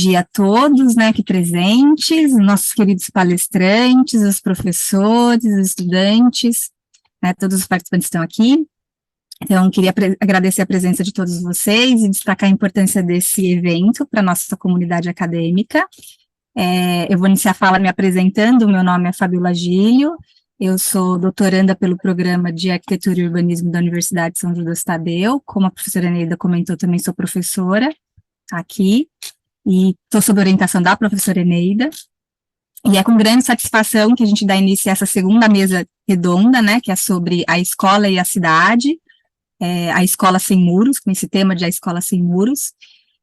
dia a todos, né, aqui presentes, nossos queridos palestrantes, os professores, os estudantes, né, todos os participantes estão aqui. Então, queria agradecer a presença de todos vocês e destacar a importância desse evento para a nossa comunidade acadêmica. Eu vou iniciar a fala me apresentando, meu nome é Fabiola Gílio, eu sou doutoranda pelo Programa de Arquitetura e Urbanismo da Universidade de São Judas Tadeu, como a professora Eneida comentou, também sou professora aqui, e estou sob orientação da professora Eneida, e é com grande satisfação que a gente dá início a essa segunda mesa redonda, né, que é sobre a escola e a cidade, a Escola Sem Muros, com esse tema de A Escola Sem Muros,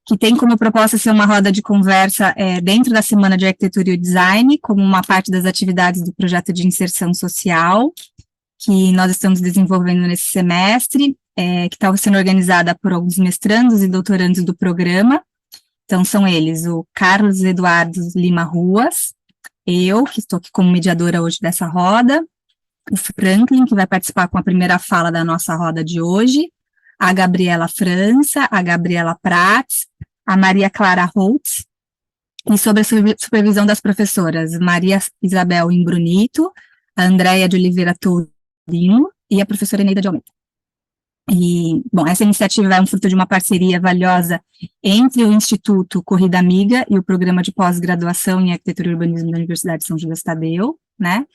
que tem como proposta ser uma roda de conversa dentro da Semana de Arquitetura e Design, como uma parte das atividades do projeto de inserção social, que nós estamos desenvolvendo nesse semestre, que está sendo organizada por alguns mestrandos e doutorandos do programa. Então, são eles o Carlos Eduardo Lima Ruas, eu, que estou aqui como mediadora hoje dessa roda, o Franklin, que vai participar com a primeira fala da nossa roda de hoje, a Gabriela França, a Gabriela Prats, a Maria Clara Holtz, e sobre a supervisão das professoras Maria Isabel Imbrunito, a Andréia de Oliveira Torino e a professora Eneida de Almeida. E, bom, essa iniciativa é um fruto de uma parceria valiosa entre o Instituto Corrida Amiga e o Programa de Pós-Graduação em Arquitetura e Urbanismo da Universidade de São Judas Tadeu, né?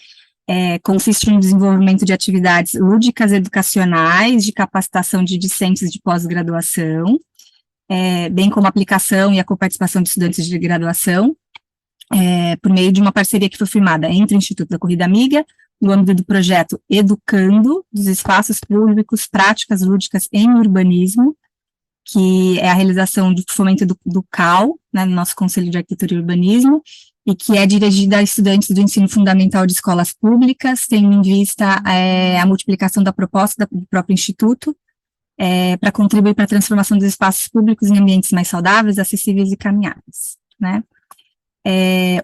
Consiste no desenvolvimento de atividades lúdicas educacionais, de capacitação de discentes de pós-graduação, bem como a aplicação e a coparticipação de estudantes de graduação, por meio de uma parceria que foi firmada entre o Instituto da Corrida Amiga, no âmbito do projeto Educando, dos Espaços Públicos, Práticas Lúdicas em Urbanismo, que é a realização do fomento do CAU, né, no nosso Conselho de Arquitetura e Urbanismo, e que é dirigida a estudantes do ensino fundamental de escolas públicas, tendo em vista a multiplicação da proposta do próprio Instituto, para contribuir para a transformação dos espaços públicos em ambientes mais saudáveis, acessíveis e caminháveis, né.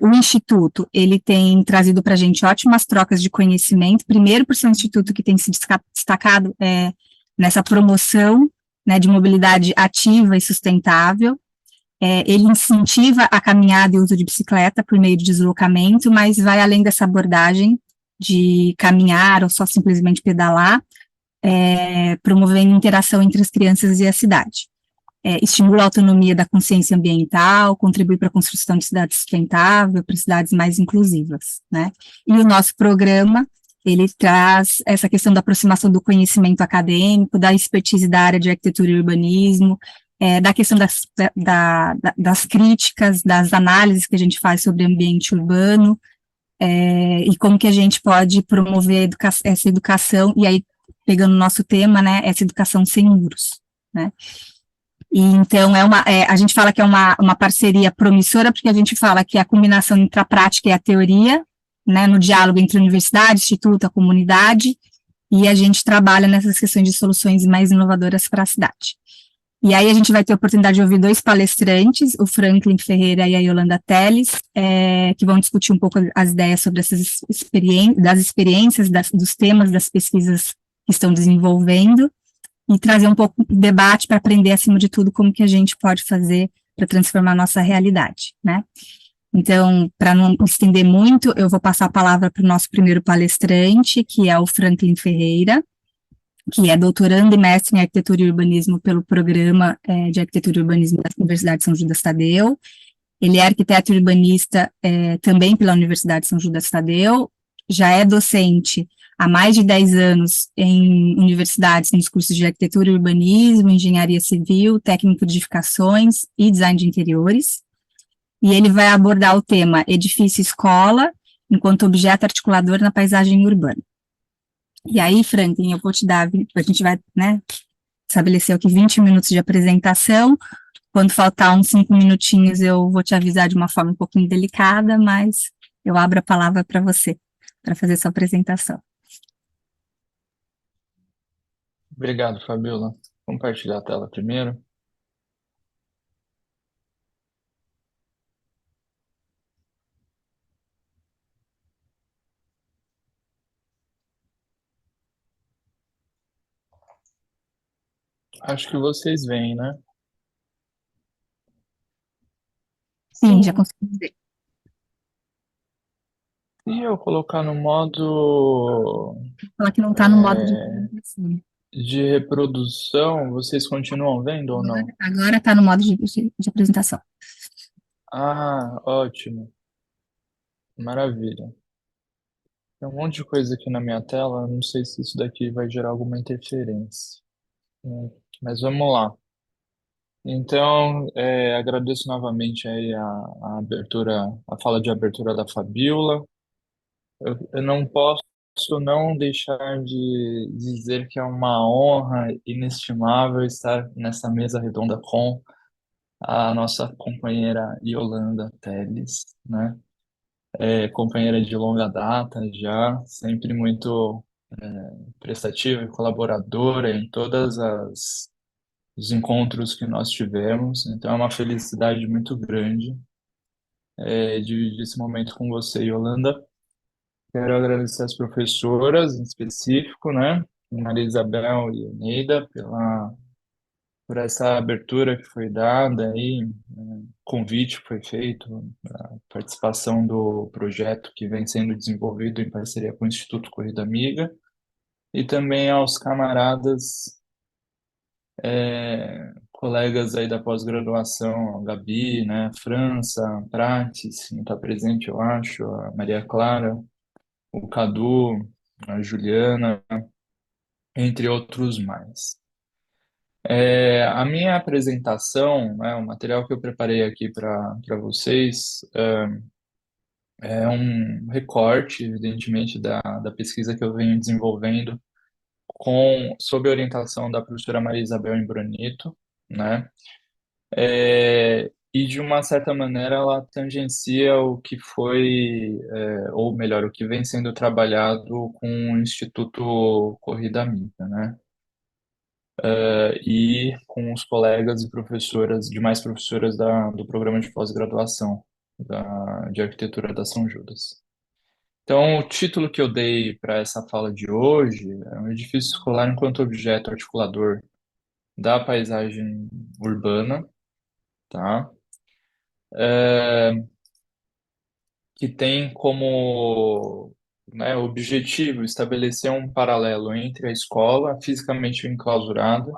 O Instituto, ele tem trazido para a gente ótimas trocas de conhecimento, primeiro por ser um instituto que tem se destacado nessa promoção, né, de mobilidade ativa e sustentável. Ele incentiva a caminhada e o uso de bicicleta por meio de deslocamento, mas vai além dessa abordagem de caminhar ou só simplesmente pedalar, promovendo interação entre as crianças e a cidade. Estimula a autonomia da consciência ambiental, contribui para a construção de cidades sustentáveis, para cidades mais inclusivas, né? E o nosso programa, ele traz essa questão da aproximação do conhecimento acadêmico, da expertise da área de arquitetura e urbanismo, da questão das críticas, das análises que a gente faz sobre ambiente urbano, e como que a gente pode promover essa educação, e aí, pegando o nosso tema, né, essa educação sem muros, né? E então, a gente fala que é uma parceria promissora, porque a gente fala que é a combinação entre a prática e a teoria, né, no diálogo entre a universidade, instituto, a comunidade, e a gente trabalha nessas questões de soluções mais inovadoras para a cidade. E aí a gente vai ter a oportunidade de ouvir dois palestrantes, o Franklin Ferreira e a Yolanda Teles, que vão discutir um pouco as ideias sobre essas experiências, dos temas, das pesquisas que estão desenvolvendo, e trazer um pouco de debate para aprender, acima de tudo, como que a gente pode fazer para transformar a nossa realidade, né? Então, para não estender muito, eu vou passar a palavra para o nosso primeiro palestrante, que é o Franklin Ferreira, que é doutorando e mestre em Arquitetura e Urbanismo pelo Programa de Arquitetura e Urbanismo da Universidade de São Judas Tadeu. Ele é arquiteto e urbanista também pela Universidade de São Judas Tadeu, já é docente há mais de 10 anos em universidades nos cursos de arquitetura e urbanismo, engenharia civil, técnico de edificações e design de interiores, e ele vai abordar o tema edifício-escola enquanto objeto articulador na paisagem urbana. E aí, Franklin, eu vou te dar, a gente vai, né, estabelecer aqui 20 minutos de apresentação, quando faltar uns 5 minutinhos eu vou te avisar de uma forma um pouquinho delicada, mas eu abro a palavra para você, para fazer sua apresentação. Obrigado, Fabiola. Compartilhar a tela primeiro. Acho que vocês veem, né? Sim, já Sim. consegui ver. Se eu colocar no modo Falar que não está no modo de é, apresentação. de reprodução, vocês continuam vendo ou não? Agora está no modo de apresentação. Ah, ótimo, maravilha. Tem um monte de coisa aqui na minha tela, não sei se isso daqui vai gerar alguma interferência, né? Mas vamos lá. Então, agradeço novamente aí a abertura, a fala de abertura da Fabíola. Eu não posso não deixar de dizer que é uma honra inestimável estar nessa mesa redonda com a nossa companheira Yolanda Teles, né? Companheira de longa data já, sempre muito prestativa e colaboradora em todas as os encontros que nós tivemos. Então é uma felicidade muito grande dividir esse momento com você, Yolanda. Quero agradecer às professoras, em específico, né? Maria Isabel e Eneida, por essa abertura que foi dada aí, convite que foi feito, a participação do projeto que vem sendo desenvolvido em parceria com o Instituto Corrida Amiga, e também aos camaradas, colegas aí da pós-graduação, a Gabi, né? A França, a Prates, não está presente, eu acho, a Maria Clara, o Cadu, a Juliana, entre outros mais. A minha apresentação, né, o material que eu preparei aqui para vocês, é um recorte, evidentemente, da pesquisa que eu venho desenvolvendo sob a orientação da professora Maria Isabel Imbronito, né? E de uma certa maneira ela tangencia o que foi, ou melhor, o que vem sendo trabalhado com o Instituto Corrida Amiga, né? E com os colegas e professoras, demais professoras do programa de pós-graduação de arquitetura da São Judas. Então, o título que eu dei para essa fala de hoje é um edifício escolar enquanto objeto articulador da paisagem urbana, tá? Que tem como, né, objetivo estabelecer um paralelo entre a escola fisicamente enclausurada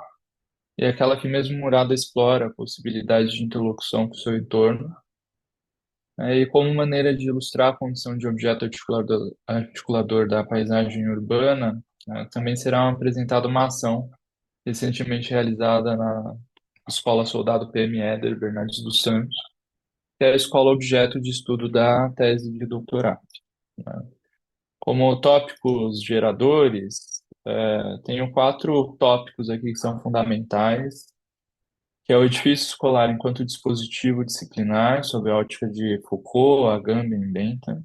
e aquela que mesmo murada explora a possibilidade de interlocução com o seu entorno, e como maneira de ilustrar a condição de objeto articulador da paisagem urbana, também será apresentada uma ação recentemente realizada na Escola Soldado PM Éder Bernardes dos Santos, que é a escola objeto de estudo da tese de doutorado. Como tópicos geradores, tenho quatro tópicos aqui que são fundamentais, que é o edifício escolar enquanto dispositivo disciplinar, sob a ótica de Foucault, Agamben e Bentham,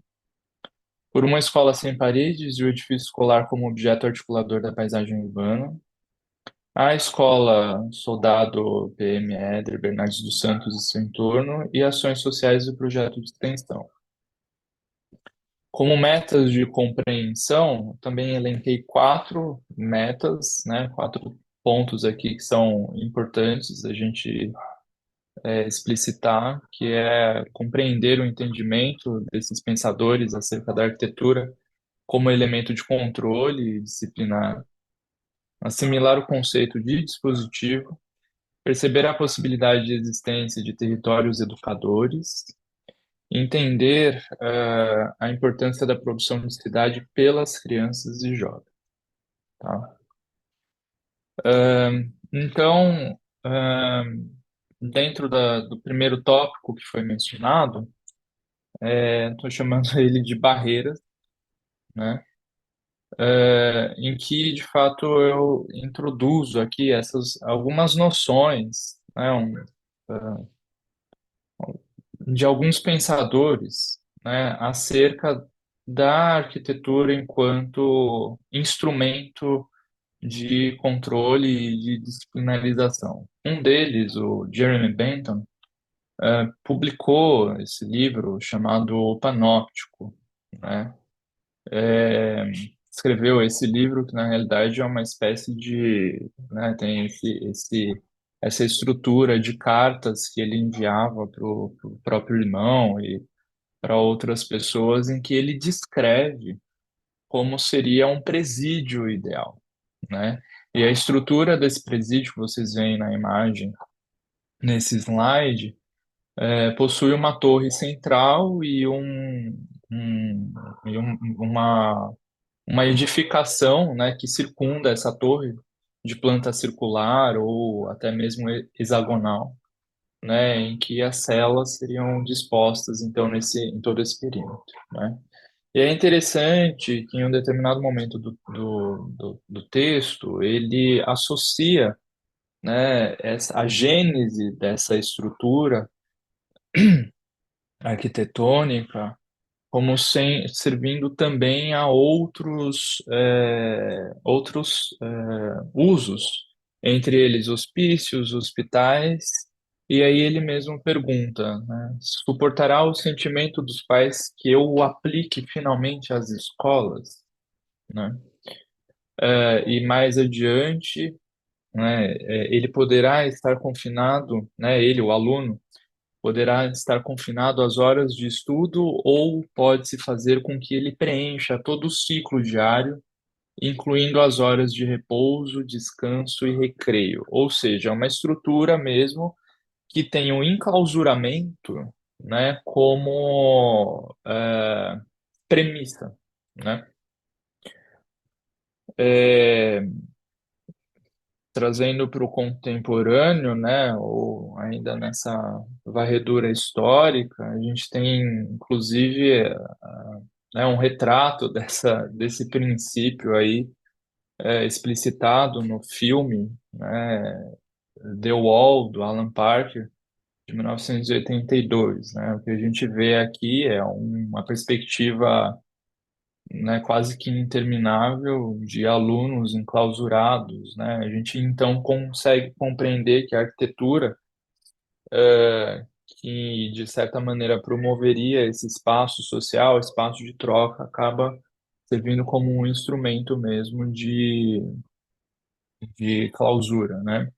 por uma escola sem paredes e o edifício escolar como objeto articulador da paisagem urbana, a escola Soldado PM Éder, Bernardes dos Santos e seu entorno, e ações sociais do projeto de extensão. Como metas de compreensão, também elenquei quatro metas, né, quatro pontos aqui que são importantes a gente explicitar, que é compreender o entendimento desses pensadores acerca da arquitetura como elemento de controle disciplinar, assimilar o conceito de dispositivo, perceber a possibilidade de existência de territórios educadores, entender a importância da produção de cidade pelas crianças e jovens, tá? Então, dentro do primeiro tópico que foi mencionado, estou chamando ele de barreiras, né? Em que, de fato, eu introduzo aqui essas algumas noções, né? De alguns pensadores, né? Acerca da arquitetura enquanto instrumento de controle e de disciplinarização. Um deles, o Jeremy Bentham, publicou esse livro chamado Panóptico, né? Escreveu esse livro que na realidade é uma espécie de, né, tem essa estrutura de cartas que ele enviava para o próprio irmão e para outras pessoas, em que ele descreve como seria um presídio ideal, né? E a estrutura desse presídio que vocês veem na imagem, nesse slide, possui uma torre central e um- uma edificação, né, que circunda essa torre de planta circular ou até mesmo hexagonal, né, em que as celas seriam dispostas então em todo esse perímetro, né? E é interessante que em um determinado momento do texto ele associa, né, a gênese dessa estrutura arquitetônica como servindo também a outros usos, entre eles hospícios, hospitais, e aí ele mesmo pergunta, né, suportará o sentimento dos pais que eu o aplique finalmente às escolas, né? E mais adiante, né, ele poderá estar confinado, né, ele, o aluno, poderá estar confinado às horas de estudo ou pode-se fazer com que ele preencha todo o ciclo diário, incluindo as horas de repouso, descanso e recreio. Ou seja, é uma estrutura mesmo que tem o enclausuramento, né, como premissa, né? É, trazendo para o contemporâneo, né, ou ainda nessa varredura histórica, a gente tem, inclusive, né, um retrato desse princípio aí, explicitado no filme, né, The Wall, do Alan Parker, de 1982, né? O que a gente vê aqui é uma perspectiva, né, quase que interminável de alunos enclausurados, né? A gente então consegue compreender que a arquitetura, que de certa maneira promoveria esse espaço social, espaço de troca, acaba servindo como um instrumento mesmo de clausura, né?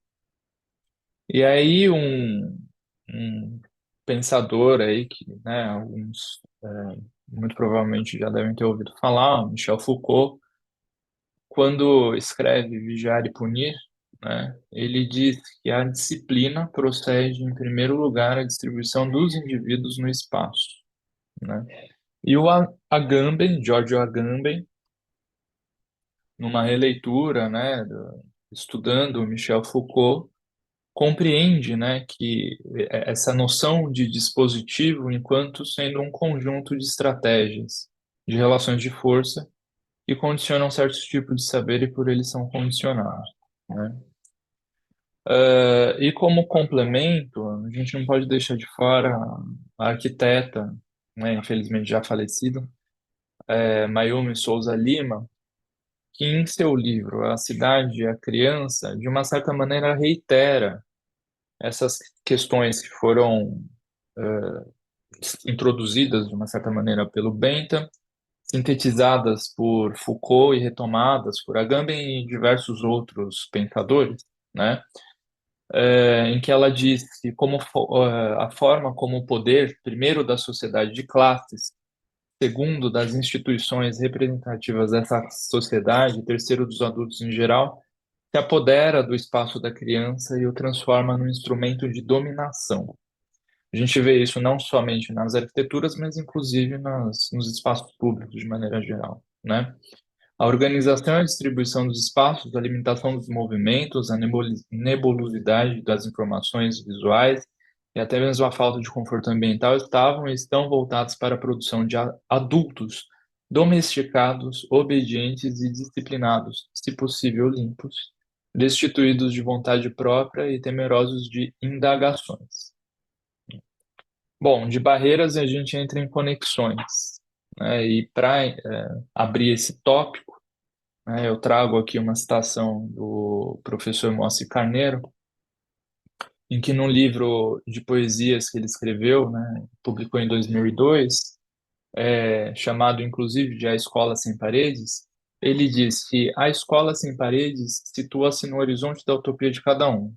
E aí um pensador aí que, né, alguns muito provavelmente já devem ter ouvido falar, Michel Foucault, quando escreve Vigiar e Punir, né, ele diz que a disciplina procede, em primeiro lugar, à distribuição dos indivíduos no espaço, né? E o Agamben, Giorgio Agamben, numa releitura, né, estudando Michel Foucault, compreende, né, que essa noção de dispositivo enquanto sendo um conjunto de estratégias, de relações de força que condicionam certos tipos de saber e por eles são condicionados, né? E como complemento, a gente não pode deixar de fora a arquiteta, né, infelizmente já falecida, Mayumi Souza Lima, que em seu livro A Cidade e a Criança, de uma certa maneira reitera essas questões que foram introduzidas de uma certa maneira pelo Bentham, sintetizadas por Foucault e retomadas por Agamben e diversos outros pensadores, né? Em que ela diz que a forma como o poder, primeiro da sociedade de classes, segundo das instituições representativas dessa sociedade, terceiro dos adultos em geral, se apodera do espaço da criança e o transforma num instrumento de dominação. A gente vê isso não somente nas arquiteturas, mas inclusive nos espaços públicos de maneira geral, né? A organização e a distribuição dos espaços, a limitação dos movimentos, a nebulosidade das informações visuais e até mesmo a falta de conforto ambiental estavam e estão voltados para a produção de adultos domesticados, obedientes e disciplinados, se possível limpos, destituídos de vontade própria e temerosos de indagações. Bom, de barreiras a gente entra em conexões, né? E para abrir esse tópico, né, eu trago aqui uma citação do professor Moacir Carneiro, em que num livro de poesias que ele escreveu, né, publicou em 2002, chamado inclusive de A Escola Sem Paredes, ele diz que a escola sem paredes situa-se no horizonte da utopia de cada um,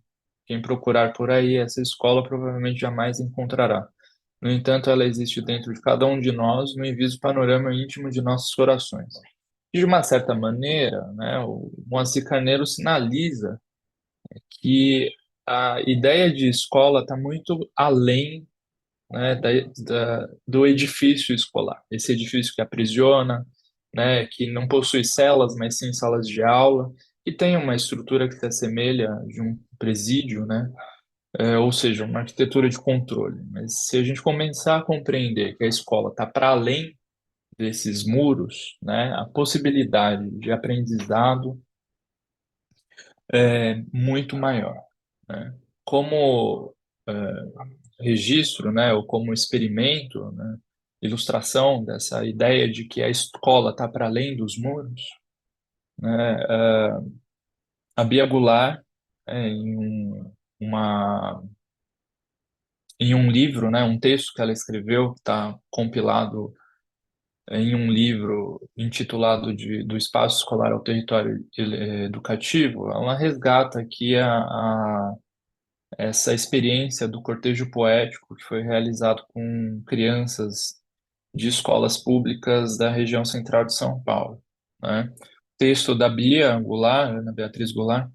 Quem procurar por aí, essa escola provavelmente jamais encontrará. No entanto, ela existe dentro de cada um de nós, no inviso panorama íntimo de nossos corações. E, de uma certa maneira, né, o Moacir Carneiro sinaliza que a ideia de escola está muito além, né, do edifício escolar. Esse edifício que aprisiona, né, que não possui celas, mas sim salas de aula, e tem uma estrutura que se assemelha de um presídio, né, ou seja, uma arquitetura de controle. Mas se a gente começar a compreender que a escola está para além desses muros, né, a possibilidade de aprendizado é muito maior, né? Como registro, né, ou como experimento, né, ilustração dessa ideia de que a escola está para além dos muros, né, a Bia Goulart, uma, em um livro, né, um texto que ela escreveu, que está compilado em um livro intitulado do Espaço Escolar ao Território Educativo, ela resgata aqui essa experiência do cortejo poético que foi realizado com crianças de escolas públicas da região central de São Paulo, né? Texto da Bia Goulart, Ana Beatriz Goulart,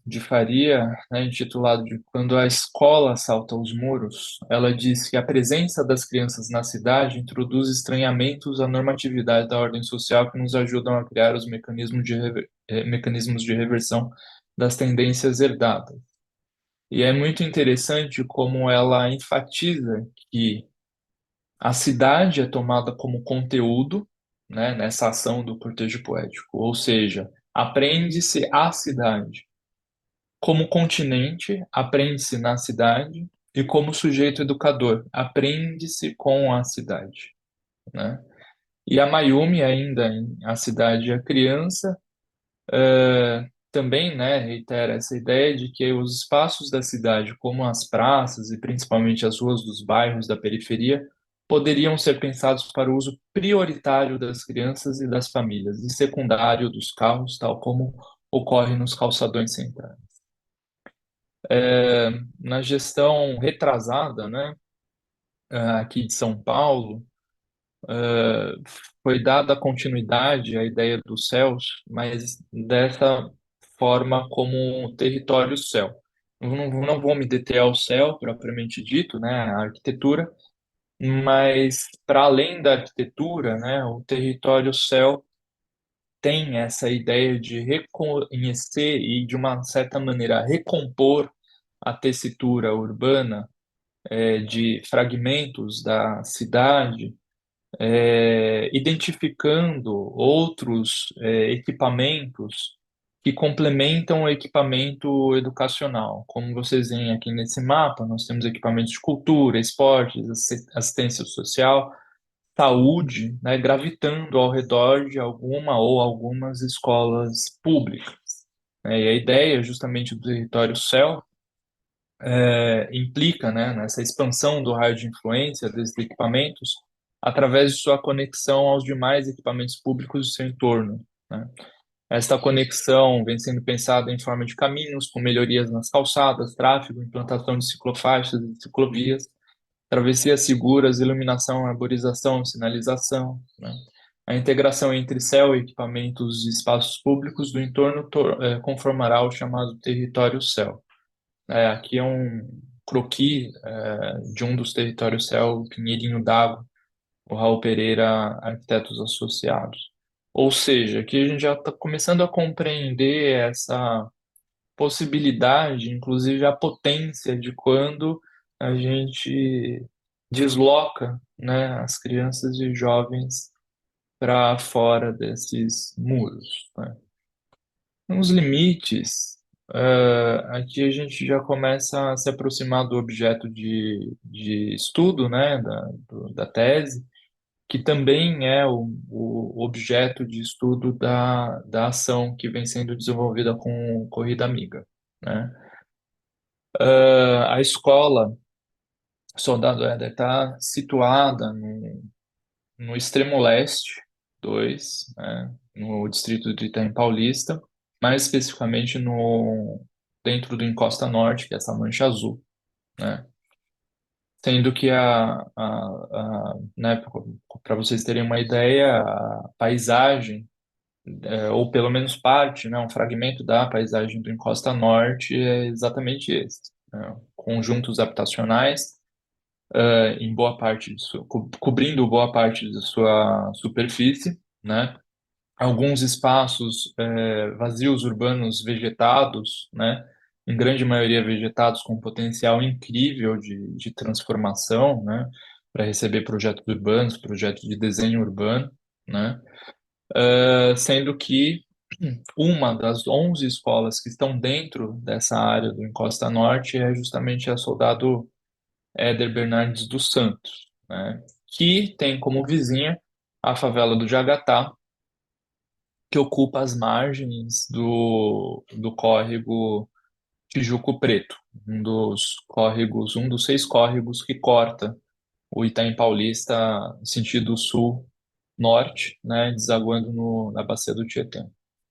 de Faria, né, intitulado de Quando a Escola Salta os Muros. Ela diz que a presença das crianças na cidade introduz estranhamentos à normatividade da ordem social que nos ajudam a criar os mecanismos de reversão das tendências herdadas. E é muito interessante como ela enfatiza que a cidade é tomada como conteúdo, né, nessa ação do cortejo poético, ou seja, aprende-se a cidade. Como continente, aprende-se na cidade, e como sujeito educador, aprende-se com a cidade, né? E a Mayumi, ainda em A Cidade e a Criança, também, né, reitera essa ideia de que os espaços da cidade, como as praças e principalmente as ruas dos bairros da periferia, poderiam ser pensados para o uso prioritário das crianças e das famílias, e secundário dos carros, tal como ocorre nos calçadões centrais. Na gestão retrasada, né, aqui de São Paulo, eh, foi dada continuidade à ideia dos céus, mas dessa forma como um território céu. Não vou me deter ao céu propriamente dito, né, a arquitetura, mas para além da arquitetura, né, o território céu tem essa ideia de reconhecer e, de uma certa maneira, recompor a tessitura urbana, de fragmentos da cidade, identificando outros equipamentos que complementam o equipamento educacional. Como vocês veem aqui nesse mapa, nós temos equipamentos de cultura, esportes, assistência social, saúde, né, gravitando ao redor de alguma ou algumas escolas públicas, né? E a ideia justamente do território céu implica, né, nessa expansão do raio de influência desses equipamentos através de sua conexão aos demais equipamentos públicos do seu entorno, né? Esta conexão vem sendo pensada em forma de caminhos, com melhorias nas calçadas, tráfego, implantação de ciclofaixas e ciclovias, travessias seguras, iluminação, arborização, sinalização, né? A integração entre céu e equipamentos e espaços públicos do entorno conformará o chamado território céu. Aqui é um croquis de um dos territórios céu, o Pinheirinho d'Água, o Raul Pereira Arquitetos Associados. Ou seja, aqui a gente já está começando a compreender essa possibilidade, inclusive a potência de quando a gente desloca, né, as crianças e jovens para fora desses muros, né? Os limites, aqui a gente já começa a se aproximar do objeto de estudo, né, da tese, que também é o objeto de estudo da ação que vem sendo desenvolvida com Corrida Amiga, né? A escola Soldado Éder está situada no extremo leste 2, né, no distrito de Itaim Paulista, mais especificamente no dentro do Encosta Norte, que é essa mancha azul, né? Sendo que né, para vocês terem uma ideia, a paisagem, ou pelo menos parte, né, um fragmento da paisagem do Encosta Norte é exatamente esse, né? Conjuntos habitacionais, em boa parte cobrindo boa parte de sua superfície, né? Alguns espaços vazios urbanos vegetados, né? Em grande maioria vegetados com potencial incrível de transformação, né? Para receber projetos urbanos, projetos de desenho urbano, né? Sendo que uma das 11 escolas que estão dentro dessa área do Encosta Norte é justamente a Soldado Éder Bernardes dos Santos, né? Que tem como vizinha a favela do Jagatá, que ocupa as margens do córrego Tijuco Preto, um dos 6 córregos que corta o Itaim Paulista sentido sul-norte, né, desaguando na bacia do Tietê,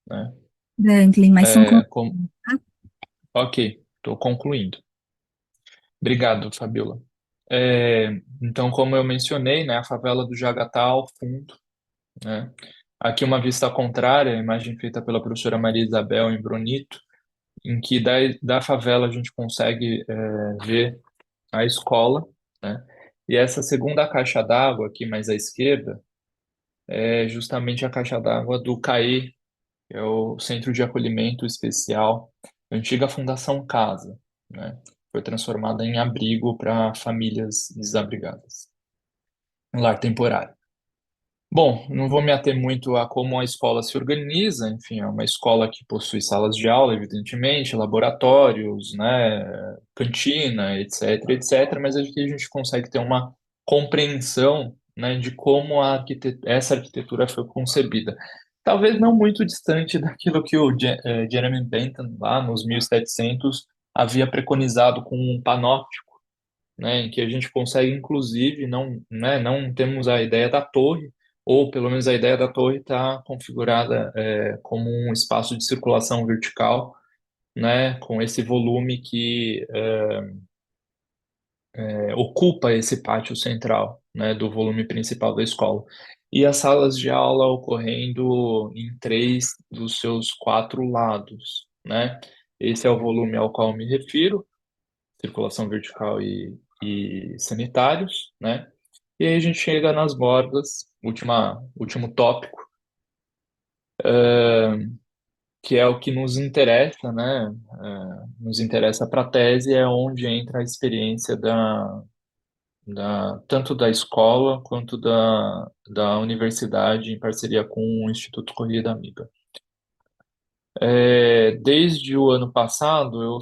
né? Franklin, mas são É, ok, estou concluindo. Obrigado, Fabiola. Então, como eu mencionei, né, a favela do Jagatá ao fundo, né? Aqui uma vista contrária, a imagem feita pela professora Maria Isabel em Bronito, em que da favela a gente consegue ver a escola, né? E essa segunda caixa d'água aqui mais à esquerda é justamente a caixa d'água do CAE, que é o Centro de Acolhimento Especial, antiga Fundação Casa, né? Foi transformada em abrigo para famílias desabrigadas, um lar temporário. Bom, não vou me ater muito a como a escola se organiza, enfim, é uma escola que possui salas de aula, evidentemente, laboratórios, né, cantina, etc, etc, mas aqui a gente consegue ter uma compreensão, né, de como essa arquitetura foi concebida. Talvez não muito distante daquilo que o Jeremy Bentham, lá nos 1700, havia preconizado com um panóptico, né, em que a gente consegue, inclusive, não, né, não temos a ideia da torre, ou pelo menos a ideia da torre está configurada como um espaço de circulação vertical, né, com esse volume que ocupa esse pátio central, né, do volume principal da escola. E as salas de aula ocorrendo em 3 dos seus 4 lados, né? Esse é o volume ao qual me refiro, circulação vertical e sanitários, né? E aí a gente chega nas bordas, último tópico, que é o que nos interessa, né? Nos interessa para a tese, é onde entra a experiência tanto da escola quanto da universidade, em parceria com o Instituto Corrida Amiga. Desde o ano passado,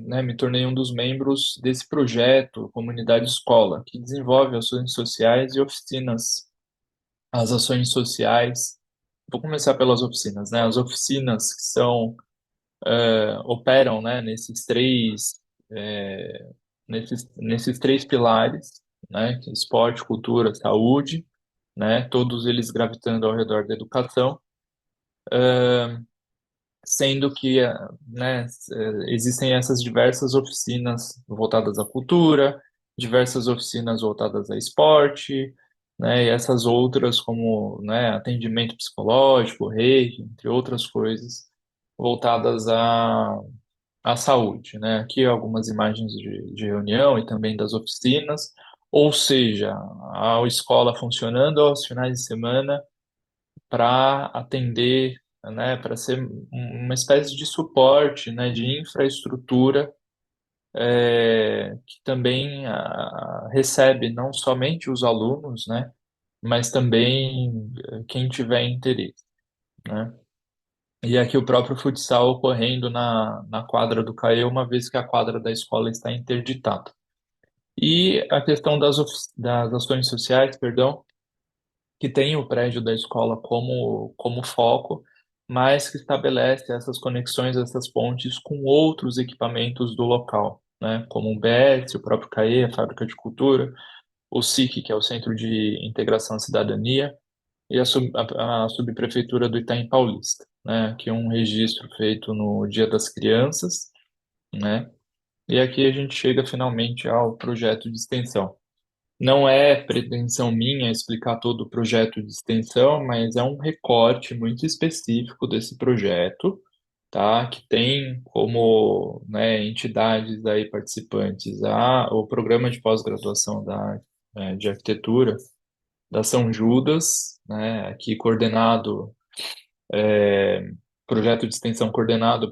né, me tornei um dos membros desse projeto, Comunidade Escola, que desenvolve ações sociais e oficinas. As ações sociais, vou começar pelas oficinas, né? As oficinas que operam, né, nesses três pilares, né? Que é esporte, cultura, saúde, né? Todos eles gravitando ao redor da educação, sendo que, né, existem essas diversas oficinas voltadas à cultura, diversas oficinas voltadas a esporte, né, e essas outras como, né, atendimento psicológico, reiki, entre outras coisas, voltadas à saúde, né. Aqui algumas imagens de reunião e também das oficinas, ou seja, a escola funcionando aos finais de semana para atender, né, para ser uma espécie de suporte, né, de infraestrutura, que também recebe não somente os alunos, né, mas também quem tiver interesse, né? E aqui o próprio futsal ocorrendo na quadra do CAE, uma vez que a quadra da escola está interditada. E a questão das ações sociais, perdão, que tem o prédio da escola como foco, mas que estabelece essas conexões, essas pontes com outros equipamentos do local, né? Como o BS, o próprio CAE, a Fábrica de Cultura, o SIC, que é o Centro de Integração à Cidadania, e a subprefeitura do Itaim Paulista, né? Aqui um registro feito no Dia das Crianças, né? E aqui a gente chega finalmente ao projeto de extensão. Não é pretensão minha explicar todo o projeto de extensão, mas é um recorte muito específico desse projeto, tá? Que tem como, né, entidades aí participantes o programa de pós-graduação de arquitetura da São Judas, né? Aqui coordenado, projeto de extensão coordenado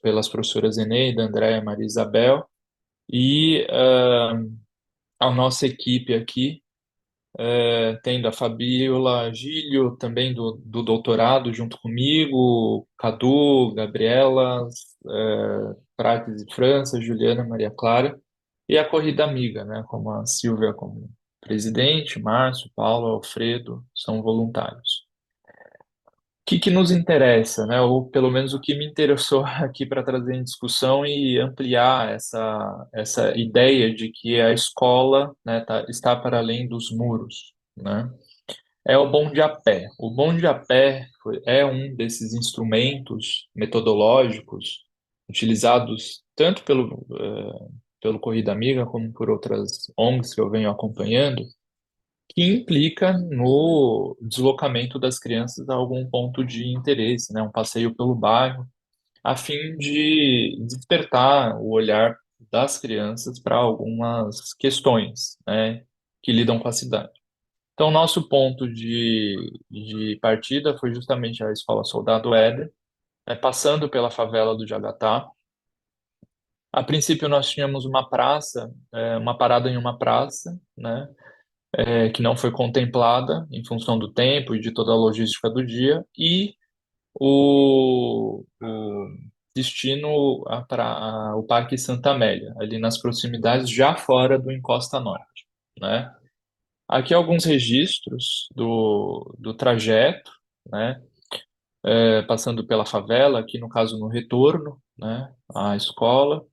pelas professoras Eneida, Andréa, Maria Isabel e a nossa equipe aqui tendo a Fabiola Gílio, também do doutorado, junto comigo, Cadu, Gabriela, Prates de França, Juliana, Maria Clara, e a Corrida Amiga, né, como a Silvia como presidente, Márcio, Paulo, Alfredo, são voluntários. O que nos interessa, né, ou pelo menos o que me interessou aqui para trazer em discussão e ampliar essa ideia de que a escola, né, está para além dos muros, né? É o bonde a pé. O bonde a pé é um desses instrumentos metodológicos utilizados tanto pelo Corrida Amiga como por outras ONGs que eu venho acompanhando, que implica no deslocamento das crianças a algum ponto de interesse, né? Um passeio pelo bairro, a fim de despertar o olhar das crianças para algumas questões, né, que lidam com a cidade. Então, nosso ponto de partida foi justamente a Escola Soldado Éder, né, passando pela favela do Jagatá. A princípio, nós tínhamos uma praça, uma parada em uma praça, né, que não foi contemplada em função do tempo e de toda a logística do dia, e o destino para o Parque Santa Amélia, ali nas proximidades, já fora do Encosta Norte, né? Aqui alguns registros do trajeto, né? Passando pela favela, aqui no caso no retorno, né? À escola,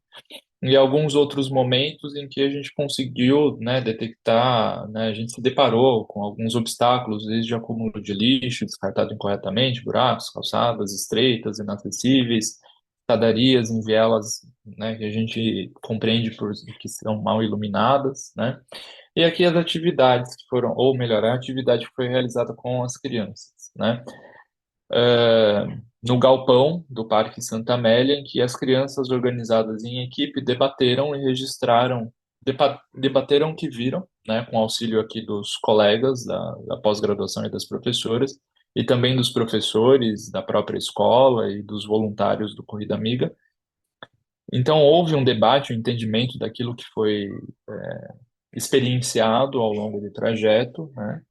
e alguns outros momentos em que a gente conseguiu, né, detectar, né, a gente se deparou com alguns obstáculos, desde acúmulo de lixo descartado incorretamente, buracos, calçadas estreitas, inacessíveis, escadarias em vielas, né, que a gente compreende por que são mal iluminadas, né, e aqui as atividades que foram, ou melhor, a atividade que foi realizada com as crianças, né, no galpão do Parque Santa Amélia, em que as crianças organizadas em equipe debateram e registraram, debateram o que viram, né, com auxílio aqui dos colegas da pós-graduação e das professoras, e também dos professores da própria escola e dos voluntários do Corrida Amiga. Então, houve um debate, um entendimento daquilo que foi experienciado ao longo do trajeto, né?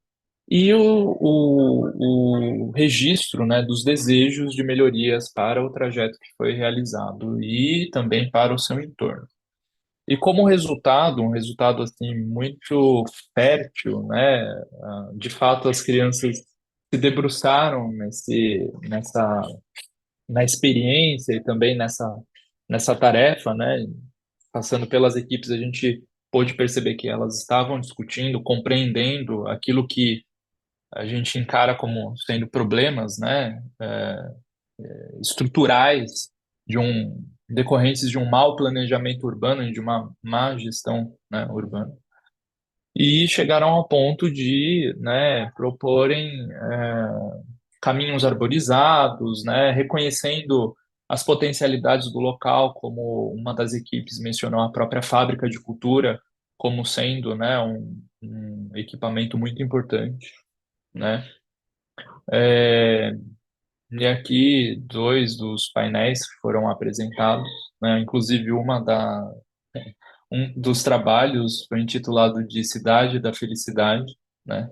E o registro, né, dos desejos de melhorias para o trajeto que foi realizado e também para o seu entorno. E como resultado, um resultado assim muito fértil, né, de fato as crianças se debruçaram na experiência e também nessa tarefa, né, passando pelas equipes a gente pôde perceber que elas estavam discutindo, compreendendo aquilo que a gente encara como sendo problemas, né, estruturais decorrentes de um mau planejamento urbano e de uma má gestão, né, urbana. E chegaram ao ponto de, né, proporem caminhos arborizados, né, reconhecendo as potencialidades do local, como uma das equipes mencionou a própria fábrica de cultura como sendo, né, um equipamento muito importante, né? É, E aqui, dois dos painéis que foram apresentados, né, inclusive um dos trabalhos foi intitulado de Cidade da Felicidade, né,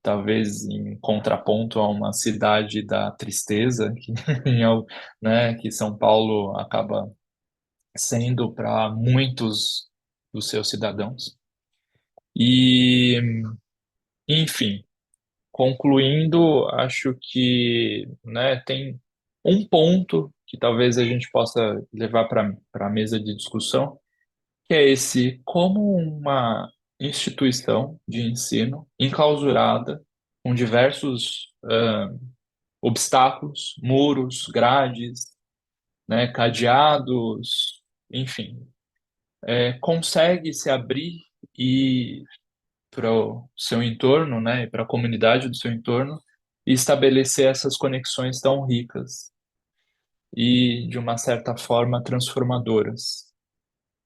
talvez em contraponto a uma cidade da tristeza, né, que São Paulo acaba sendo para muitos dos seus cidadãos. E, enfim, concluindo, acho que, né, tem um ponto que talvez a gente possa levar para a mesa de discussão, que é esse: como uma instituição de ensino enclausurada com diversos obstáculos, muros, grades, né, cadeados, enfim, consegue se abrir e para o seu entorno, né, e para a comunidade do seu entorno, e estabelecer essas conexões tão ricas e, de uma certa forma, transformadoras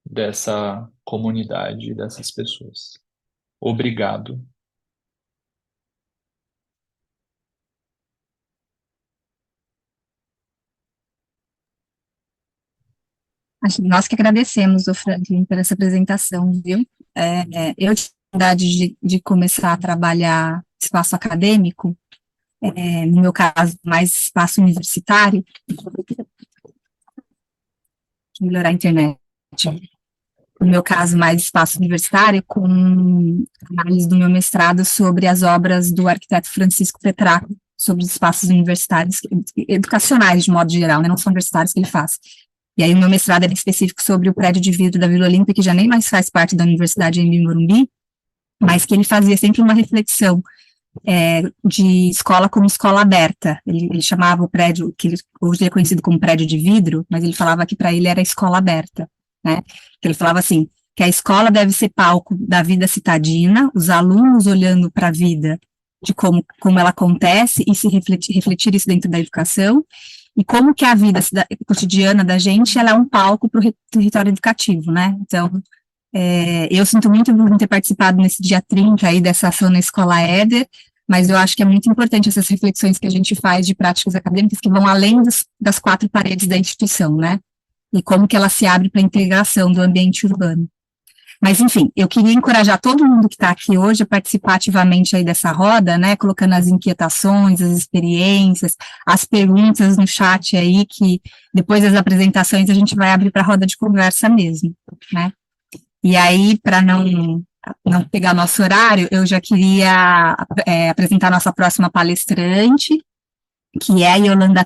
dessa comunidade, dessas pessoas. Obrigado. Nós que agradecemos, o Franklin, por essa apresentação, viu? Eu tive a oportunidade de começar a trabalhar espaço acadêmico, no meu caso, mais espaço universitário, melhorar a internet. No meu caso, mais espaço universitário, com análise do meu mestrado sobre as obras do arquiteto Francisco Petrarca, sobre os espaços universitários, educacionais, de modo geral, né, não são universitários que ele faz. E aí o meu mestrado era específico sobre o prédio de vidro da Vila Olímpia, que já nem mais faz parte da Universidade em Morumbi, mas que ele fazia sempre uma reflexão de escola como escola aberta. Ele chamava o prédio, que hoje é conhecido como prédio de vidro, mas ele falava que para ele era escola aberta, né? Que ele falava assim, que a escola deve ser palco da vida citadina, os alunos olhando para a vida de como ela acontece e se refletir isso dentro da educação, e como que a vida cotidiana da gente, ela é um palco para o território educativo, né? Então, eu sinto muito por ter participado nesse dia 30 aí dessa ação na Escola Éder, mas eu acho que é muito importante essas reflexões que a gente faz de práticas acadêmicas que vão além das quatro paredes da instituição, né? E como que ela se abre para a integração do ambiente urbano. Mas, enfim, eu queria encorajar todo mundo que está aqui hoje a participar ativamente aí dessa roda, né, colocando as inquietações, as experiências, as perguntas no chat aí, que depois das apresentações a gente vai abrir para a roda de conversa mesmo, né. E aí, para não pegar nosso horário, eu já queria apresentar a nossa próxima palestrante, que é a Yolanda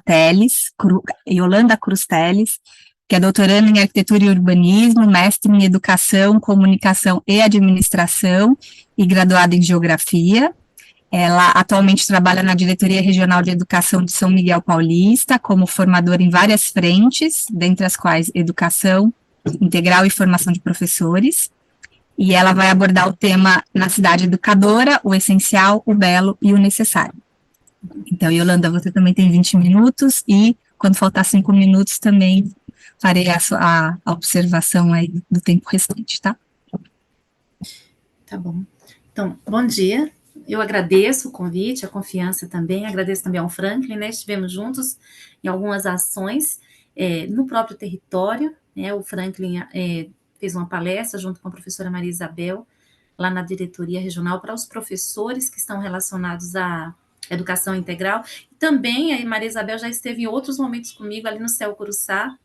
Cruz Teles, que é doutoranda em arquitetura e urbanismo, mestre em educação, comunicação e administração e graduada em geografia. Ela atualmente trabalha na Diretoria Regional de Educação de São Miguel Paulista, como formadora em várias frentes, dentre as quais educação integral e formação de professores. E ela vai abordar o tema na cidade educadora, o essencial, o belo e o necessário. Então, Yolanda, você também tem 20 minutos e quando faltar 5 minutos também farei a observação aí do tempo restante, tá? Tá bom. Então, bom dia. Eu agradeço o convite, a confiança também, agradeço também ao Franklin, né? Estivemos juntos em algumas ações no próprio território, né? O Franklin fez uma palestra junto com a professora Maria Isabel, lá na diretoria regional, para os professores que estão relacionados à educação integral. Também a Maria Isabel já esteve em outros momentos comigo ali no Céu Curuçá,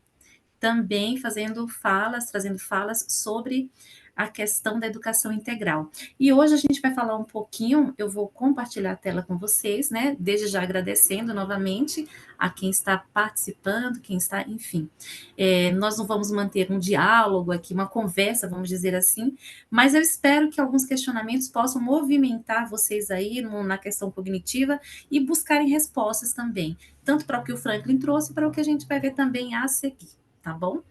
também trazendo falas sobre a questão da educação integral. E hoje a gente vai falar um pouquinho, eu vou compartilhar a tela com vocês, né? Desde já agradecendo novamente a quem está participando, quem está, enfim. Nós não vamos manter um diálogo aqui, uma conversa, vamos dizer assim, mas eu espero que alguns questionamentos possam movimentar vocês aí na questão cognitiva e buscarem respostas também, tanto para o que o Franklin trouxe, para o que a gente vai ver também a seguir, tá bom?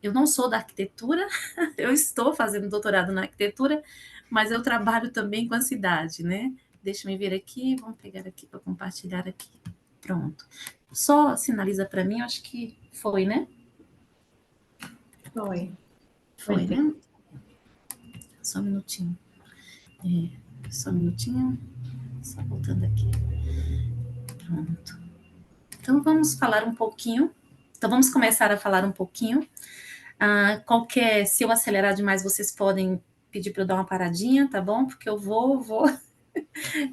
Eu não sou da arquitetura, eu estou fazendo doutorado na arquitetura, mas eu trabalho também com a cidade, né? Deixa eu ver aqui, vamos pegar aqui para compartilhar aqui. Pronto. Só sinaliza para mim, acho que foi, né? Foi, né? Só um minutinho. Só um minutinho. Só voltando aqui. Pronto. Então, vamos falar um pouquinho. Então, vamos começar a falar um pouquinho. Se eu acelerar demais, vocês podem pedir para eu dar uma paradinha, tá bom? Porque eu vou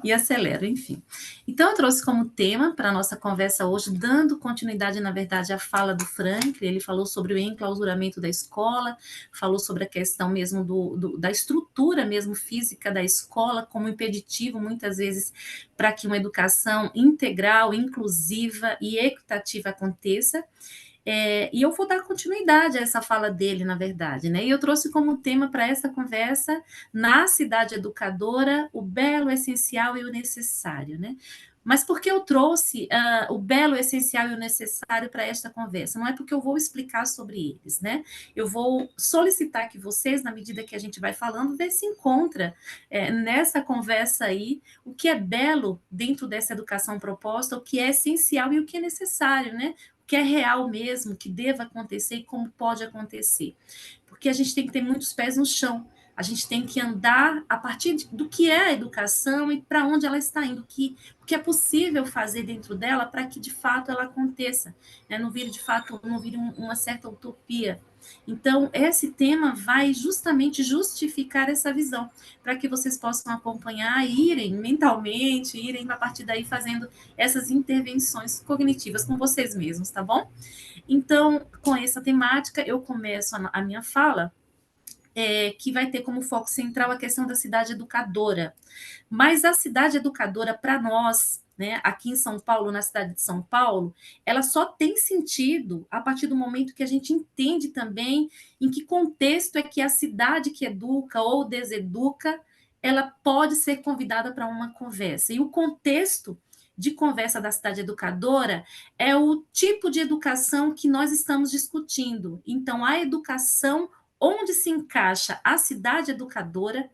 e acelero, enfim. Então, eu trouxe como tema para a nossa conversa hoje, dando continuidade, na verdade, à fala do Franklin. Ele falou sobre o enclausuramento da escola, falou sobre a questão mesmo da estrutura mesmo física da escola, como impeditivo, muitas vezes, para que uma educação integral, inclusiva e equitativa aconteça. E eu vou dar continuidade a essa fala dele, na verdade, né? E eu trouxe como tema para essa conversa, na cidade educadora, o belo, o essencial e o necessário, né? Mas por que eu trouxe o belo, o essencial e o necessário para esta conversa? Não é porque eu vou explicar sobre eles, né? Eu vou solicitar que vocês, na medida que a gente vai falando, vê se encontra nessa conversa aí o que é belo dentro dessa educação proposta, o que é essencial e o que é necessário, né? O que é real mesmo, o que deva acontecer e como pode acontecer. Porque a gente tem que ter muitos pés no chão. A gente tem que andar a partir do que é a educação e para onde ela está indo, o que é possível fazer dentro dela para que de fato ela aconteça, né? Não vire de fato, não vire uma certa utopia. Então, esse tema vai justamente justificar essa visão, para que vocês possam acompanhar, irem mentalmente, irem a partir daí fazendo essas intervenções cognitivas com vocês mesmos, tá bom? Então, com essa temática, eu começo a minha fala, que vai ter como foco central a questão da cidade educadora. Mas a cidade educadora, para nós, né, aqui em São Paulo, na cidade de São Paulo, ela só tem sentido a partir do momento que a gente entende também em que contexto é que a cidade que educa ou deseduca, ela pode ser convidada para uma conversa. E o contexto de conversa da cidade educadora é o tipo de educação que nós estamos discutindo. Então, a educação onde se encaixa a cidade educadora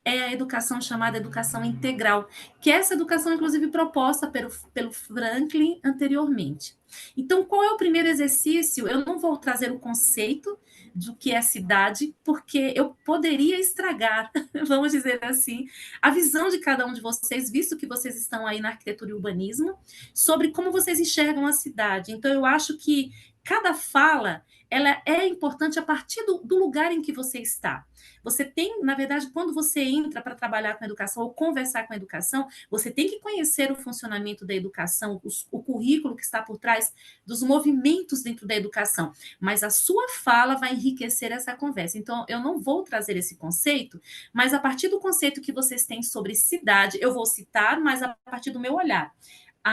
é a educação chamada educação integral, que é essa educação, inclusive, proposta pelo Franklin anteriormente. Então, qual é o primeiro exercício? Eu não vou trazer o conceito do que é cidade, porque eu poderia estragar, vamos dizer assim, a visão de cada um de vocês, visto que vocês estão aí na arquitetura e urbanismo, sobre como vocês enxergam a cidade. Então, eu acho que cada fala ela é importante a partir do lugar em que você está. Você tem, na verdade, quando você entra para trabalhar com educação ou conversar com a educação, você tem que conhecer o funcionamento da educação, o currículo que está por trás dos movimentos dentro da educação, mas a sua fala vai enriquecer essa conversa. Então, eu não vou trazer esse conceito, mas a partir do conceito que vocês têm sobre cidade, eu vou citar, mas a partir do meu olhar.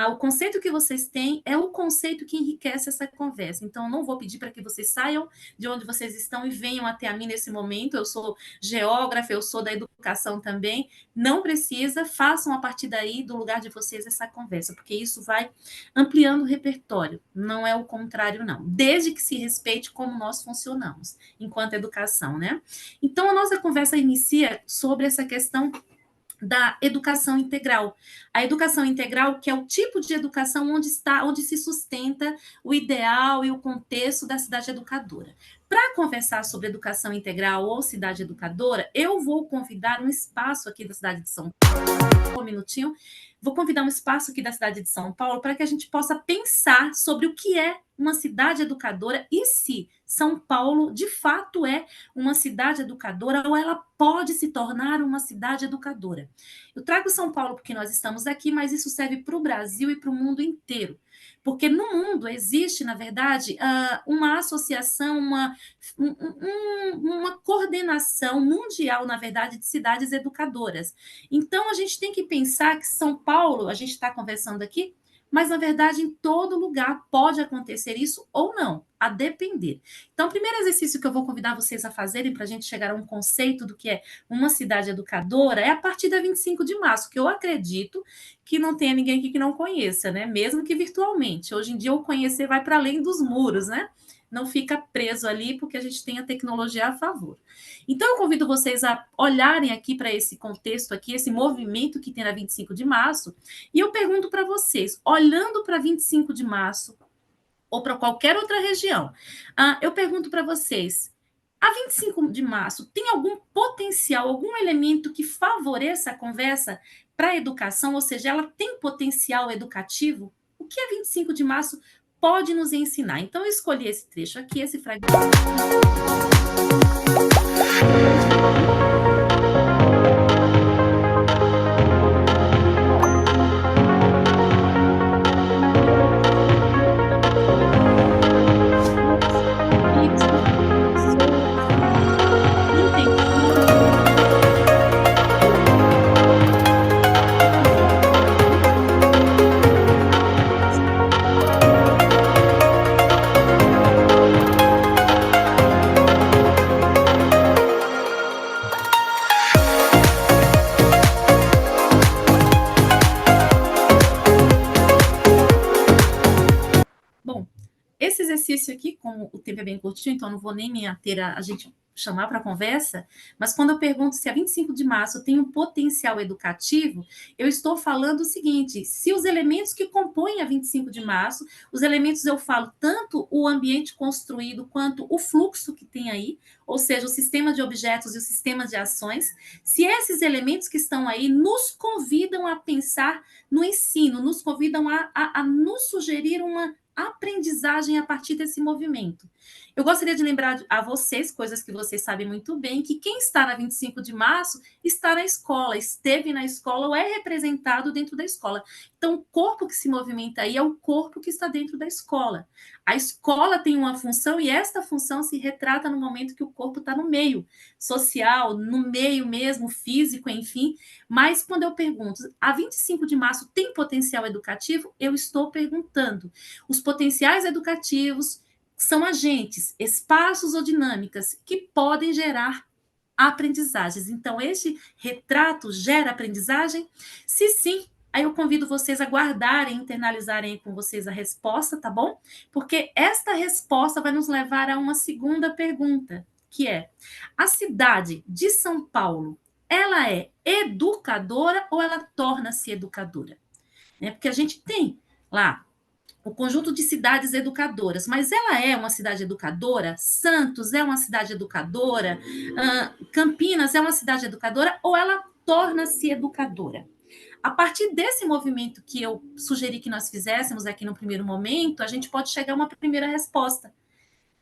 O conceito que vocês têm é o conceito que enriquece essa conversa. Então, eu não vou pedir para que vocês saiam de onde vocês estão e venham até a mim nesse momento. Eu sou geógrafa, eu sou da educação também. Não precisa, façam a partir daí, do lugar de vocês, essa conversa, porque isso vai ampliando o repertório. Não é o contrário, não. Desde que se respeite como nós funcionamos enquanto educação, né? Então, a nossa conversa inicia sobre essa questão da educação integral. A educação integral, que é o tipo de educação onde se sustenta o ideal e o contexto da cidade educadora. Para conversar sobre educação integral ou cidade educadora, eu vou convidar um espaço aqui da cidade de São Paulo, um minutinho, vou convidar um espaço aqui da cidade de São Paulo para que a gente possa pensar sobre o que é uma cidade educadora e se São Paulo, de fato, é uma cidade educadora ou ela pode se tornar uma cidade educadora. Eu trago São Paulo porque nós estamos aqui, mas isso serve para o Brasil e para o mundo inteiro. Porque no mundo existe, na verdade, uma associação, uma coordenação mundial, na verdade, de cidades educadoras. Então, a gente tem que pensar que São Paulo, a gente está conversando aqui, mas, na verdade, em todo lugar pode acontecer isso ou não, a depender. Então, o primeiro exercício que eu vou convidar vocês a fazerem para a gente chegar a um conceito do que é uma cidade educadora é a partir da 25 de março, que eu acredito que não tenha ninguém aqui que não conheça, né? Mesmo que virtualmente. Hoje em dia, o conhecer vai para além dos muros, né? Não fica preso ali, porque a gente tem a tecnologia a favor. Então, eu convido vocês a olharem aqui para esse contexto aqui, esse movimento que tem na 25 de março, e eu pergunto para vocês, olhando para 25 de março, ou para qualquer outra região, eu pergunto para vocês, a 25 de março tem algum potencial, algum elemento que favoreça a conversa para a educação, ou seja, ela tem potencial educativo? O que a 25 de março pode nos ensinar? Então, eu escolhi esse trecho aqui, esse fragmento. início aqui, como o tempo é bem curtinho, então não vou nem me ater a gente chamar para conversa, mas quando eu pergunto se a 25 de março tem um potencial educativo, eu estou falando o seguinte: se os elementos que compõem a 25 de março, os elementos eu falo tanto o ambiente construído quanto o fluxo que tem aí, ou seja, o sistema de objetos e o sistema de ações, se esses elementos que estão aí nos convidam a pensar no ensino, nos convidam a nos sugerir uma aprendizagem a partir desse movimento. Eu gostaria de lembrar a vocês, coisas que vocês sabem muito bem, que quem está na 25 de março está na escola, esteve na escola ou é representado dentro da escola. Então, o corpo que se movimenta aí é o corpo que está dentro da escola. A escola tem uma função e esta função se retrata no momento que o corpo está no meio social, no meio mesmo, físico, enfim. Mas quando eu pergunto, a 25 de março tem potencial educativo? Eu estou perguntando. Os potenciais educativos são agentes, espaços ou dinâmicas que podem gerar aprendizagens. Então, este retrato gera aprendizagem? Se sim, aí eu convido vocês a guardarem, internalizarem com vocês a resposta, tá bom? Porque esta resposta vai nos levar a uma segunda pergunta, que é: a cidade de São Paulo, ela é educadora ou ela torna-se educadora? Porque a gente tem lá o conjunto de cidades educadoras, mas ela é uma cidade educadora? Santos é uma cidade educadora? Campinas é uma cidade educadora? Ou ela torna-se educadora? A partir desse movimento que eu sugeri que nós fizéssemos aqui no primeiro momento, a gente pode chegar a uma primeira resposta.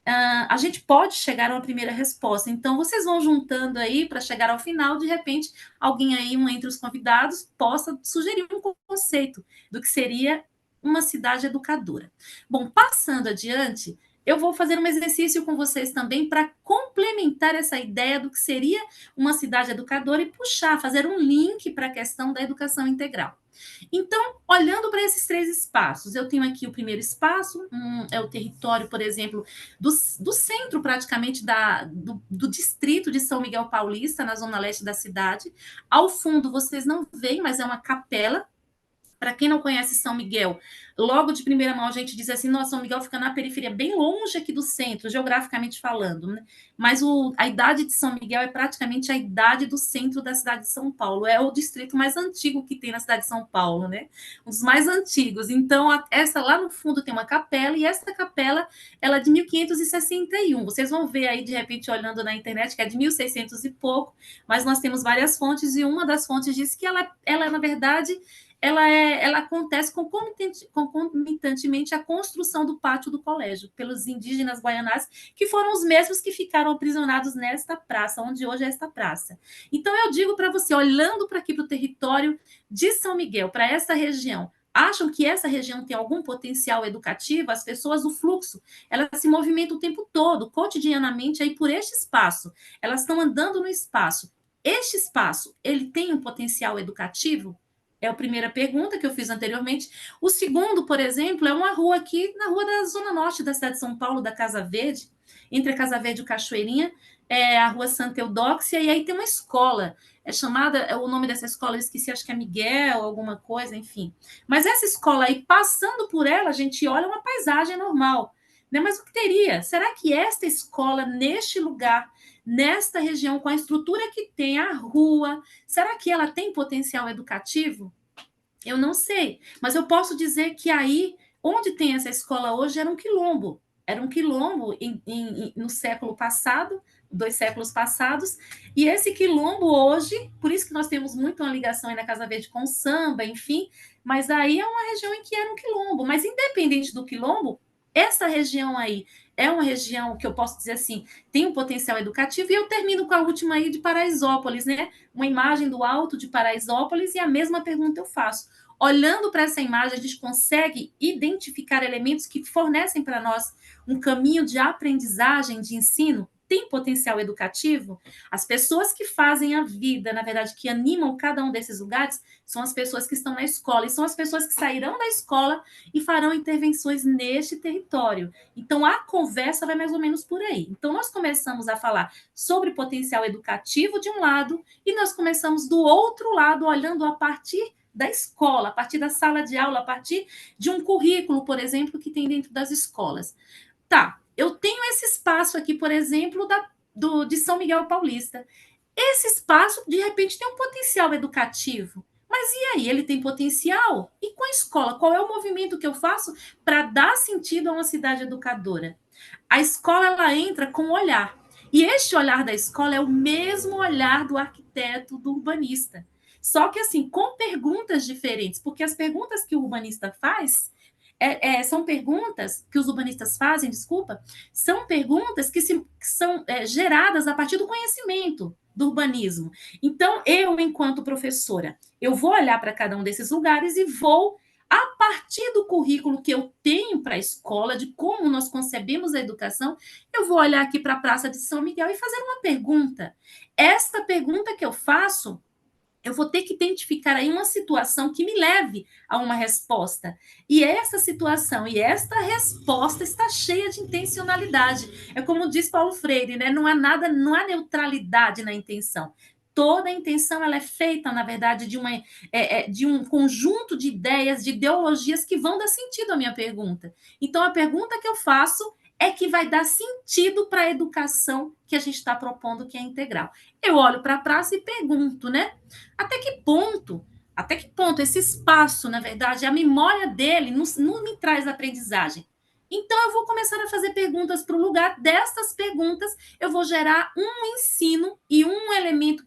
A gente pode chegar a uma primeira resposta. Então, vocês vão juntando aí para chegar ao final, de repente, alguém aí, um entre os convidados, possa sugerir um conceito do que seria uma cidade educadora. Bom, passando adiante, eu vou fazer um exercício com vocês também para complementar essa ideia do que seria uma cidade educadora e puxar, fazer um link para a questão da educação integral. Então, olhando para esses três espaços, eu tenho aqui o primeiro espaço, é o território, por exemplo, do centro praticamente do distrito de São Miguel Paulista, na zona leste da cidade. Ao fundo, vocês não veem, mas é uma capela. Para quem não conhece São Miguel, logo de primeira mão a gente diz assim: nossa, São Miguel fica na periferia, bem longe aqui do centro, geograficamente falando, né? Mas a idade de São Miguel é praticamente a idade do centro da cidade de São Paulo. É o distrito mais antigo que tem na cidade de São Paulo, né? Um dos mais antigos. Então, essa lá no fundo tem uma capela, e essa capela, ela é de 1561. Vocês vão ver aí, de repente, olhando na internet, que é de 1600 e pouco, mas nós temos várias fontes, e uma das fontes diz que ela na verdade, ela acontece concomitantemente à construção do pátio do colégio pelos indígenas guaianás, que foram os mesmos que ficaram aprisionados nesta praça, onde hoje é esta praça. Então, eu digo para você, olhando para aqui para o território de São Miguel, para essa região, acham que essa região tem algum potencial educativo? As pessoas do fluxo, elas se movimentam o tempo todo, cotidianamente, aí por este espaço. Elas estão andando no espaço. Este espaço, ele tem um potencial educativo? É a primeira pergunta que eu fiz anteriormente. O segundo, por exemplo, é uma rua aqui, na rua da Zona Norte da cidade de São Paulo, da Casa Verde, entre a Casa Verde e o Cachoeirinha, é a rua Santa Eudóxia, e aí tem uma escola, o nome dessa escola eu esqueci, acho que é Miguel, alguma coisa, enfim. Mas essa escola aí, passando por ela, a gente olha uma paisagem normal, né? Mas o que teria? Será que esta escola, neste lugar, nesta região, com a estrutura que tem, a rua, será que ela tem potencial educativo? Eu não sei, mas eu posso dizer que aí, onde tem essa escola hoje, era um quilombo no século passado, 2 séculos passados, e esse quilombo hoje, por isso que nós temos muito uma ligação aí na Casa Verde com samba, enfim, mas aí é uma região em que era um quilombo, mas independente do quilombo, essa região aí é uma região que eu posso dizer assim, tem um potencial educativo, e eu termino com a última aí de Paraisópolis, né? Uma imagem do alto de Paraisópolis, e a mesma pergunta eu faço. Olhando para essa imagem, a gente consegue identificar elementos que fornecem para nós um caminho de aprendizagem, de ensino? Tem potencial educativo? As pessoas que fazem a vida, na verdade, que animam cada um desses lugares, são as pessoas que estão na escola, e são as pessoas que sairão da escola e farão intervenções neste território. Então, a conversa vai mais ou menos por aí. Então, nós começamos a falar sobre potencial educativo de um lado, e nós começamos do outro lado, olhando a partir da escola, a partir da sala de aula, a partir de um currículo, por exemplo, que tem dentro das escolas. Tá, eu tenho esse espaço aqui, por exemplo, de São Miguel Paulista. Esse espaço, de repente, tem um potencial educativo. Mas e aí? Ele tem potencial? E com a escola? Qual é o movimento que eu faço para dar sentido a uma cidade educadora? A escola, ela entra com o olhar. E este olhar da escola é o mesmo olhar do arquiteto, do urbanista. Só que, assim, com perguntas diferentes, porque as perguntas que o urbanista faz são perguntas que os urbanistas fazem, desculpa, são perguntas que são geradas a partir do conhecimento do urbanismo. Então, eu, enquanto professora, eu vou olhar para cada um desses lugares e vou, a partir do currículo que eu tenho para a escola, de como nós concebemos a educação, eu vou olhar aqui para a Praça de São Miguel e fazer uma pergunta. Esta pergunta que eu faço, eu vou ter que identificar aí uma situação que me leve a uma resposta. E essa situação e esta resposta está cheia de intencionalidade. É como diz Paulo Freire, né? Não há nada, não há neutralidade na intenção. Toda a intenção ela é feita, na verdade, de um conjunto de ideias, de ideologias que vão dar sentido à minha pergunta. Então, a pergunta que eu faço é que vai dar sentido para a educação que a gente está propondo, que é integral. Eu olho para a praça e pergunto, né? Até que ponto? Até que ponto esse espaço, na verdade, a memória dele não me traz aprendizagem? Então, eu vou começar a fazer perguntas para o lugar. Destas perguntas, eu vou gerar um ensino e um elemento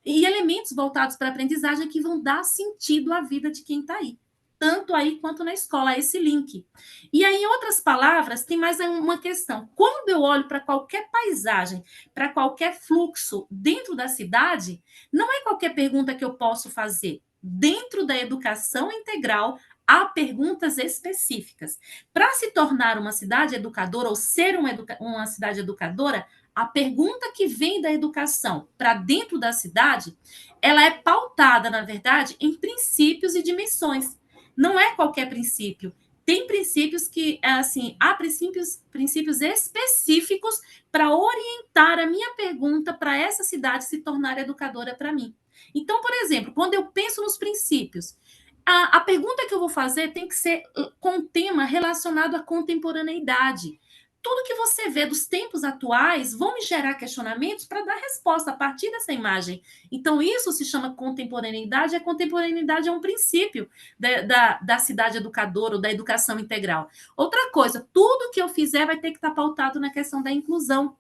e elementos voltados para a aprendizagem que vão dar sentido à vida de quem está aí. Tanto aí quanto na escola, esse link. E aí, em outras palavras, tem mais uma questão. Quando eu olho para qualquer paisagem, para qualquer fluxo dentro da cidade, não é qualquer pergunta que eu posso fazer. Dentro da educação integral, há perguntas específicas. Para se tornar uma cidade educadora ou ser uma cidade educadora, a pergunta que vem da educação para dentro da cidade, ela é pautada, na verdade, em princípios e dimensões. Não é qualquer princípio. Tem princípios que, assim, há princípios específicos para orientar a minha pergunta para essa cidade se tornar educadora para mim. Então, por exemplo, quando eu penso nos princípios, a pergunta que eu vou fazer tem que ser com um tema relacionado à contemporaneidade. Tudo que você vê dos tempos atuais vão me gerar questionamentos para dar resposta a partir dessa imagem. Então, isso se chama contemporaneidade. A contemporaneidade é um princípio da cidade educadora ou da educação integral. Outra coisa, tudo que eu fizer vai ter que estar pautado na questão da inclusão.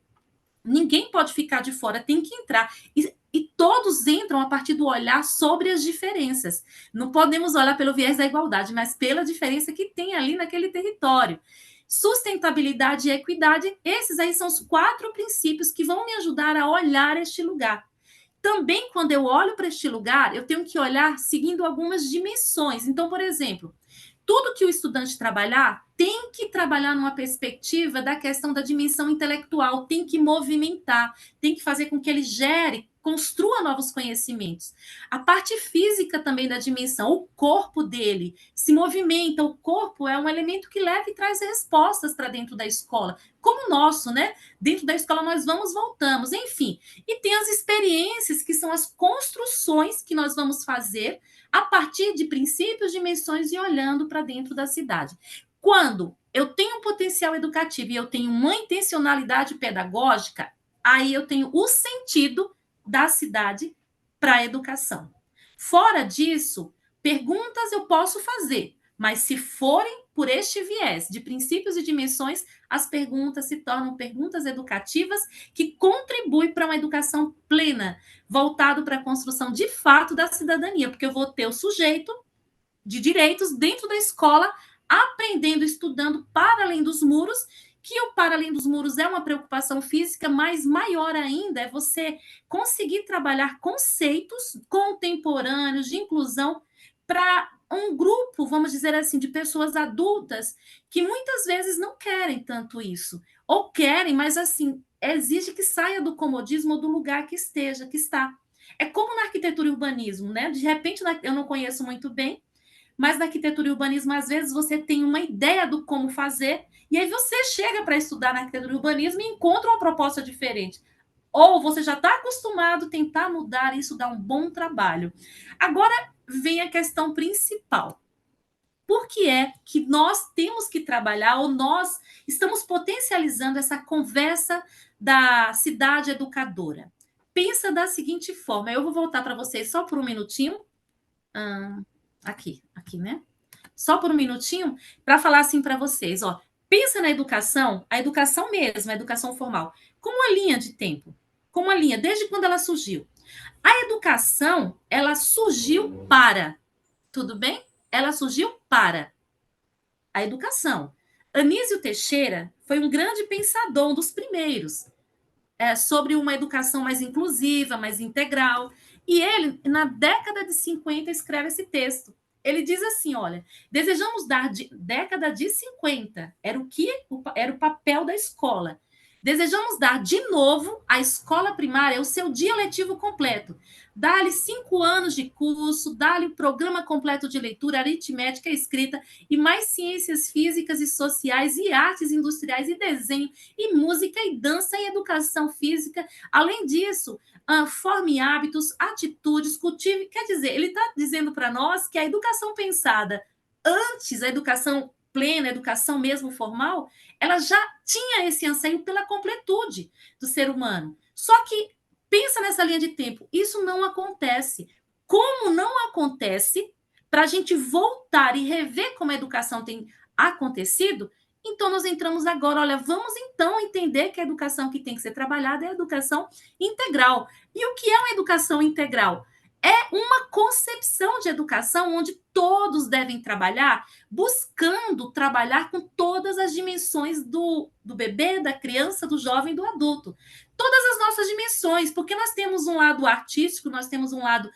Ninguém pode ficar de fora, tem que entrar. E todos entram a partir do olhar sobre as diferenças. Não podemos olhar pelo viés da igualdade, mas pela diferença que tem ali naquele território. Sustentabilidade e equidade, esses aí são os 4 princípios que vão me ajudar a olhar este lugar. Também, quando eu olho para este lugar, eu tenho que olhar seguindo algumas dimensões. Então, por exemplo, tudo que o estudante trabalhar tem que trabalhar numa perspectiva da questão da dimensão intelectual, tem que movimentar, tem que fazer com que ele gere, construa novos conhecimentos. A parte física também da dimensão, o corpo dele se movimenta, o corpo é um elemento que leva e traz respostas para dentro da escola, como o nosso, né? Dentro da escola nós vamos, voltamos, enfim. E tem as experiências, que são as construções que nós vamos fazer a partir de princípios, dimensões e olhando para dentro da cidade. Quando eu tenho um potencial educativo e eu tenho uma intencionalidade pedagógica, aí eu tenho o sentido da cidade para a educação. Fora disso, perguntas eu posso fazer, mas se forem por este viés de princípios e dimensões, as perguntas se tornam perguntas educativas que contribuem para uma educação plena, voltado para a construção de fato da cidadania, porque eu vou ter o sujeito de direitos dentro da escola, aprendendo, estudando para além dos muros, que o para além dos muros é uma preocupação física, mas maior ainda é você conseguir trabalhar conceitos contemporâneos de inclusão para um grupo, vamos dizer assim, de pessoas adultas que muitas vezes não querem tanto isso, ou querem, mas assim, exige que saia do comodismo ou do lugar que esteja, que está. É como na arquitetura e urbanismo, né? De repente, eu não conheço muito bem, mas na arquitetura e urbanismo, às vezes, você tem uma ideia do como fazer, e aí você chega para estudar na arquitetura e urbanismo e encontra uma proposta diferente. Ou você já está acostumado a tentar mudar, isso dá um bom trabalho. Agora vem a questão principal. por que é que nós temos que trabalhar, ou nós estamos potencializando essa conversa da cidade educadora. Pensa da seguinte forma, eu vou voltar para vocês só por um minutinho, aqui, né? Só por um minutinho, para falar assim para vocês, ó, pensa na educação, a educação mesmo, a educação formal, como uma linha de tempo, como uma linha, desde quando ela surgiu. A educação, ela surgiu para, tudo bem? Ela surgiu para a educação. Anísio Teixeira foi um grande pensador, um dos primeiros, sobre uma educação mais inclusiva, mais integral. E ele, na década de 50, escreve esse texto. Ele diz assim, olha, desejamos dar década de 50, era o papel da escola. Desejamos dar de novo à escola primária o seu dia letivo completo. Dá-lhe 5 anos de curso, dá-lhe o programa completo de leitura, aritmética, escrita e mais ciências físicas e sociais e artes industriais e desenho e música e dança e educação física. Além disso, forme hábitos, atitudes, cultive. Quer dizer, ele está dizendo para nós que a educação pensada antes, a educação plena, a educação mesmo formal, ela já tinha esse anseio pela completude do ser humano. Só que, pensa nessa linha de tempo, isso não acontece. Como não acontece, para a gente voltar e rever como a educação tem acontecido, então nós entramos agora, olha, vamos então entender que a educação que tem que ser trabalhada é a educação integral. E o que é uma educação integral? É uma concepção de educação onde todos devem trabalhar, buscando trabalhar com todas as dimensões do bebê, da criança, do jovem, do adulto. Todas as nossas dimensões, porque nós temos um lado artístico, nós temos um lado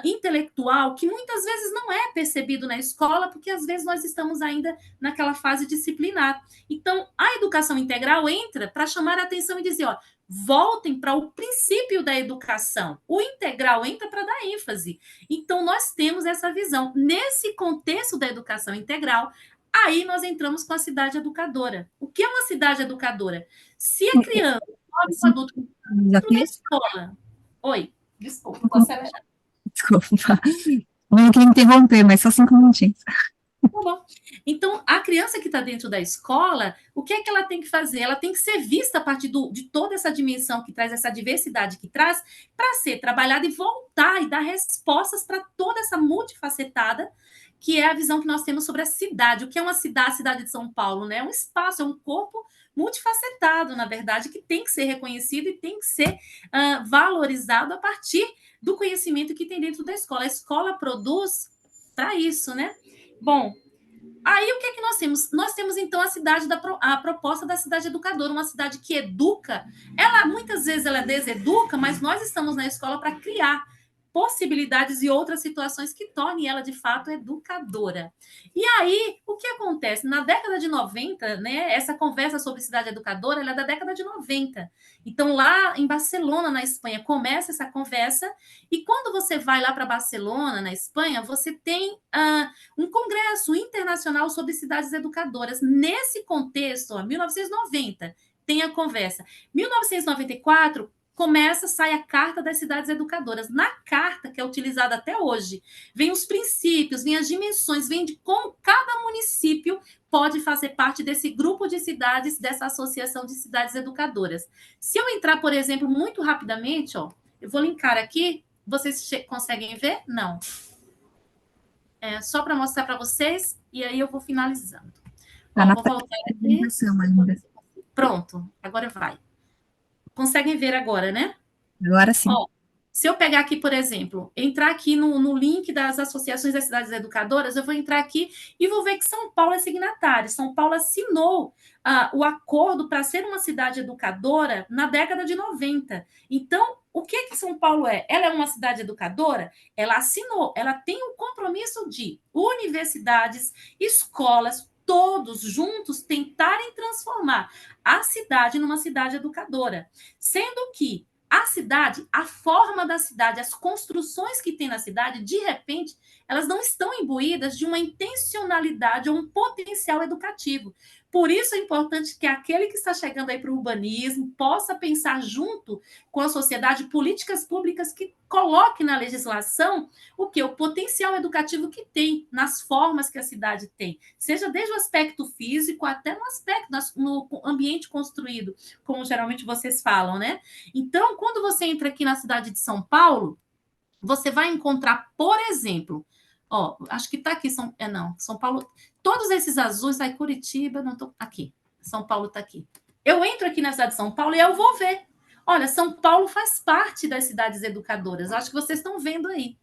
intelectual, que muitas vezes não é percebido na escola, porque às vezes nós estamos ainda naquela fase disciplinar. Então, a educação integral entra para chamar a atenção e dizer, ó, voltem para o princípio da educação. O integral entra para dar ênfase. Então, nós temos essa visão. Nesse contexto da educação integral, aí nós entramos com a cidade educadora. O que é uma cidade educadora? Se a criança, o adulto, entra na escola... Oi, desculpa, estou acelerando. Desculpa. Eu queria interromper, mas só 5 minutinhos. Tá bom. Então, a criança que está dentro da escola, o que é que ela tem que fazer? Ela tem que ser vista a partir de toda essa dimensão que traz, essa diversidade que traz, para ser trabalhada e voltar e dar respostas para toda essa multifacetada, que é a visão que nós temos sobre a cidade. O que é uma cidade? A cidade de São Paulo, né? É um espaço, é um corpo multifacetado, na verdade, que tem que ser reconhecido e tem que ser valorizado a partir do conhecimento que tem dentro da escola. A escola produz para isso, né? Bom, aí o que é que nós temos? Nós temos, então, a proposta da cidade educadora, uma cidade que educa. Ela, muitas vezes, ela deseduca, mas nós estamos na escola para criar possibilidades e outras situações que tornem ela, de fato, educadora. E aí, o que acontece? Na década de 90, né, essa conversa sobre cidade educadora, ela é da década de 90. Então, lá em Barcelona, na Espanha, começa essa conversa, e quando você vai lá para Barcelona, na Espanha, você tem um congresso internacional sobre cidades educadoras. Nesse contexto, ó, 1990, tem a conversa. 1994, sai a Carta das Cidades Educadoras. Na carta, que é utilizada até hoje, vem os princípios, vem as dimensões, vem de como cada município pode fazer parte desse grupo de cidades, dessa associação de cidades educadoras. Se eu entrar, por exemplo, muito rapidamente, ó, eu vou linkar aqui, vocês conseguem ver? Não. É só para mostrar para vocês, e aí eu vou finalizando. Ó, vou voltar aqui. Pronto, agora vai. Conseguem ver agora, né? Agora sim. Ó, se eu pegar aqui, por exemplo, entrar aqui no link das associações das cidades educadoras, eu vou entrar aqui e vou ver que São Paulo é signatário. São Paulo assinou o acordo para ser uma cidade educadora na década de 90. Então, o que São Paulo é? Ela é uma cidade educadora? Ela assinou, ela tem o compromisso de universidades, escolas, todos juntos tentarem transformar a cidade numa cidade educadora. Sendo que a cidade, a forma da cidade, as construções que tem na cidade, de repente, elas não estão imbuídas de uma intencionalidade ou um potencial educativo. Por isso é importante que aquele que está chegando aí para o urbanismo possa pensar junto com a sociedade políticas públicas que coloquem na legislação o que? O potencial educativo que tem, nas formas que a cidade tem, seja desde o aspecto físico até no aspecto, no ambiente construído, como geralmente vocês falam, né? Então, quando você entra aqui na cidade de São Paulo, você vai encontrar, por exemplo, ó, acho que está aqui, São Paulo, todos esses azuis, aí Curitiba, não estou aqui, São Paulo está aqui. Eu entro aqui na cidade de São Paulo e eu vou ver. Olha, São Paulo faz parte das cidades educadoras, acho que vocês estão vendo aí.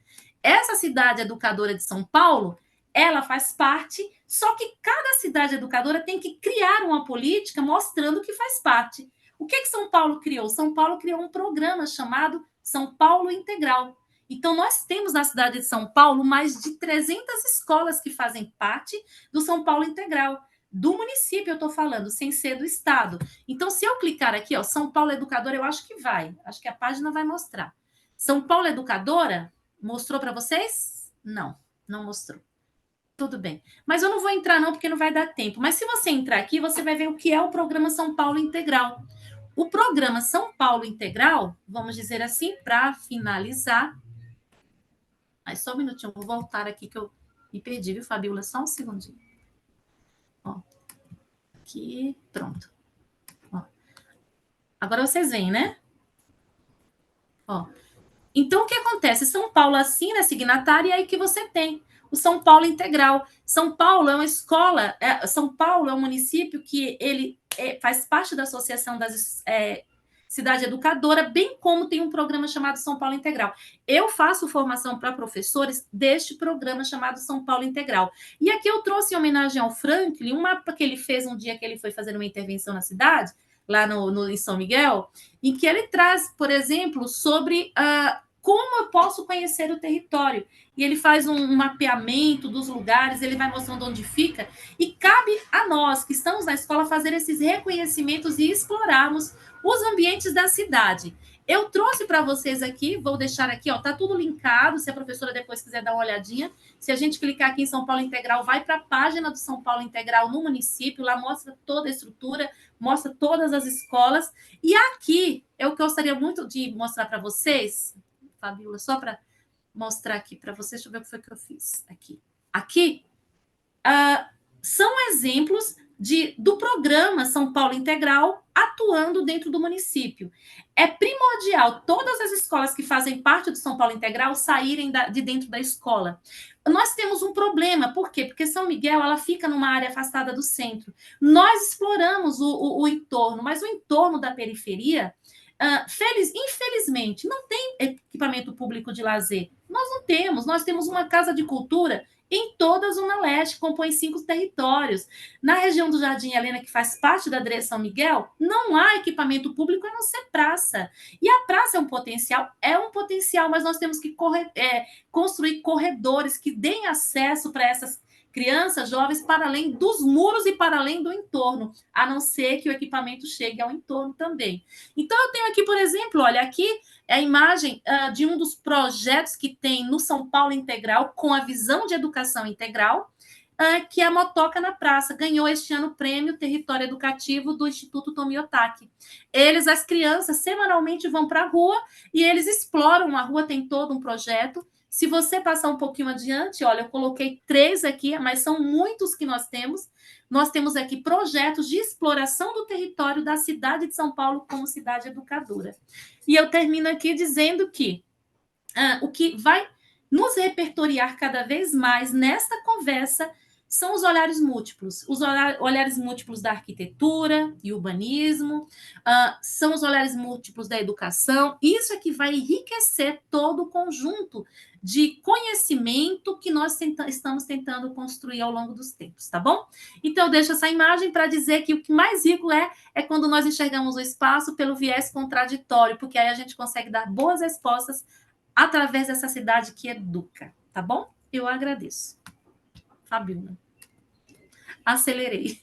Essa cidade educadora de São Paulo, ela faz parte, só que cada cidade educadora tem que criar uma política mostrando que faz parte. O que São Paulo criou? São Paulo criou um programa chamado São Paulo Integral. Então, nós temos na cidade de São Paulo mais de 300 escolas que fazem parte do São Paulo Integral. Do município, eu estou falando, sem ser do estado. Então, se eu clicar aqui, ó, São Paulo Educadora, eu acho que vai. Acho que a página vai mostrar. São Paulo Educadora, mostrou para vocês? Não, não mostrou. Tudo bem. Mas eu não vou entrar não, porque não vai dar tempo. Mas se você entrar aqui, você vai ver o que é o programa São Paulo Integral. O programa São Paulo Integral, vamos dizer assim, para finalizar. Mas só um minutinho, vou voltar aqui que eu me perdi, viu, Fabiola? Só um segundinho. Ó, aqui, pronto. Ó. Agora vocês veem, né? Ó. Então, o que acontece? São Paulo assina a signatária e aí que você tem o São Paulo Integral. São Paulo é uma escola, São Paulo é um município que ele faz parte da Associação das Cidade Educadora, bem como tem um programa chamado São Paulo Integral. Eu faço formação para professores deste programa chamado São Paulo Integral. E aqui eu trouxe em homenagem ao Franklin, um mapa que ele fez um dia que ele foi fazer uma intervenção na cidade, lá em São Miguel, em que ele traz, por exemplo, sobre como eu posso conhecer o território. E ele faz um mapeamento dos lugares, ele vai mostrando onde fica, e cabe a nós, que estamos na escola, fazer esses reconhecimentos e explorarmos os ambientes da cidade. Eu trouxe para vocês aqui, vou deixar aqui, ó, tá tudo linkado, se a professora depois quiser dar uma olhadinha. Se a gente clicar aqui em São Paulo Integral, vai para a página do São Paulo Integral no município, lá mostra toda a estrutura, mostra todas as escolas. E aqui, eu gostaria muito de mostrar para vocês, Fabiola, só para mostrar aqui para vocês, deixa eu ver o que foi que eu fiz aqui. Aqui são exemplos do programa São Paulo Integral atuando dentro do município. É primordial todas as escolas que fazem parte do São Paulo Integral saírem de dentro da escola. Nós temos um problema, por quê? Porque São Miguel ela fica numa área afastada do centro. Nós exploramos o entorno, mas o entorno da periferia, infelizmente, não tem equipamento público de lazer. Nós temos uma casa de cultura em toda a Zona Leste, compõe 5 territórios. Na região do Jardim Helena, que faz parte da DRE São Miguel, não há equipamento público a não ser praça. E a praça é um potencial, mas nós temos que construir corredores que deem acesso para essas crianças, jovens, para além dos muros e para além do entorno, a não ser que o equipamento chegue ao entorno também. Então, eu tenho aqui, por exemplo, olha, aqui é a imagem de um dos projetos que tem no São Paulo Integral, com a visão de educação integral, que é a Motoca na Praça. Ganhou este ano o prêmio Território Educativo do Instituto Tomiotaki. As crianças, semanalmente vão para a rua e eles exploram a rua, tem todo um projeto. Se você passar um pouquinho adiante, olha, eu coloquei 3 aqui, mas são muitos que nós temos. Nós temos aqui projetos de exploração do território da cidade de São Paulo como cidade educadora. E eu termino aqui dizendo que o que vai nos repertoriar cada vez mais nesta conversa são os olhares múltiplos. Os olhares múltiplos da arquitetura e urbanismo, são os olhares múltiplos da educação. Isso é que vai enriquecer todo o conjunto de conhecimento que nós estamos tentando construir ao longo dos tempos, tá bom? Então, eu deixo essa imagem para dizer que o que mais rico é quando nós enxergamos o espaço pelo viés contraditório, porque aí a gente consegue dar boas respostas através dessa cidade que educa, tá bom? Eu agradeço. Fabiola. Acelerei.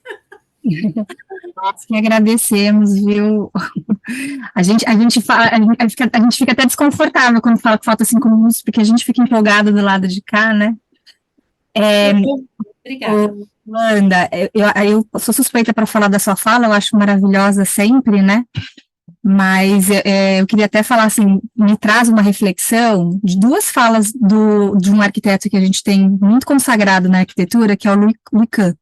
Nós que agradecemos, viu? A gente fica até desconfortável quando fala que falta 5 minutos, porque a gente fica empolgada do lado de cá, né? Obrigada. Wanda, eu sou suspeita para falar da sua fala, eu acho maravilhosa sempre, né? Mas eu queria até falar assim, me traz uma reflexão de duas falas de um arquiteto que a gente tem muito consagrado na arquitetura, que é o Louis Kahn,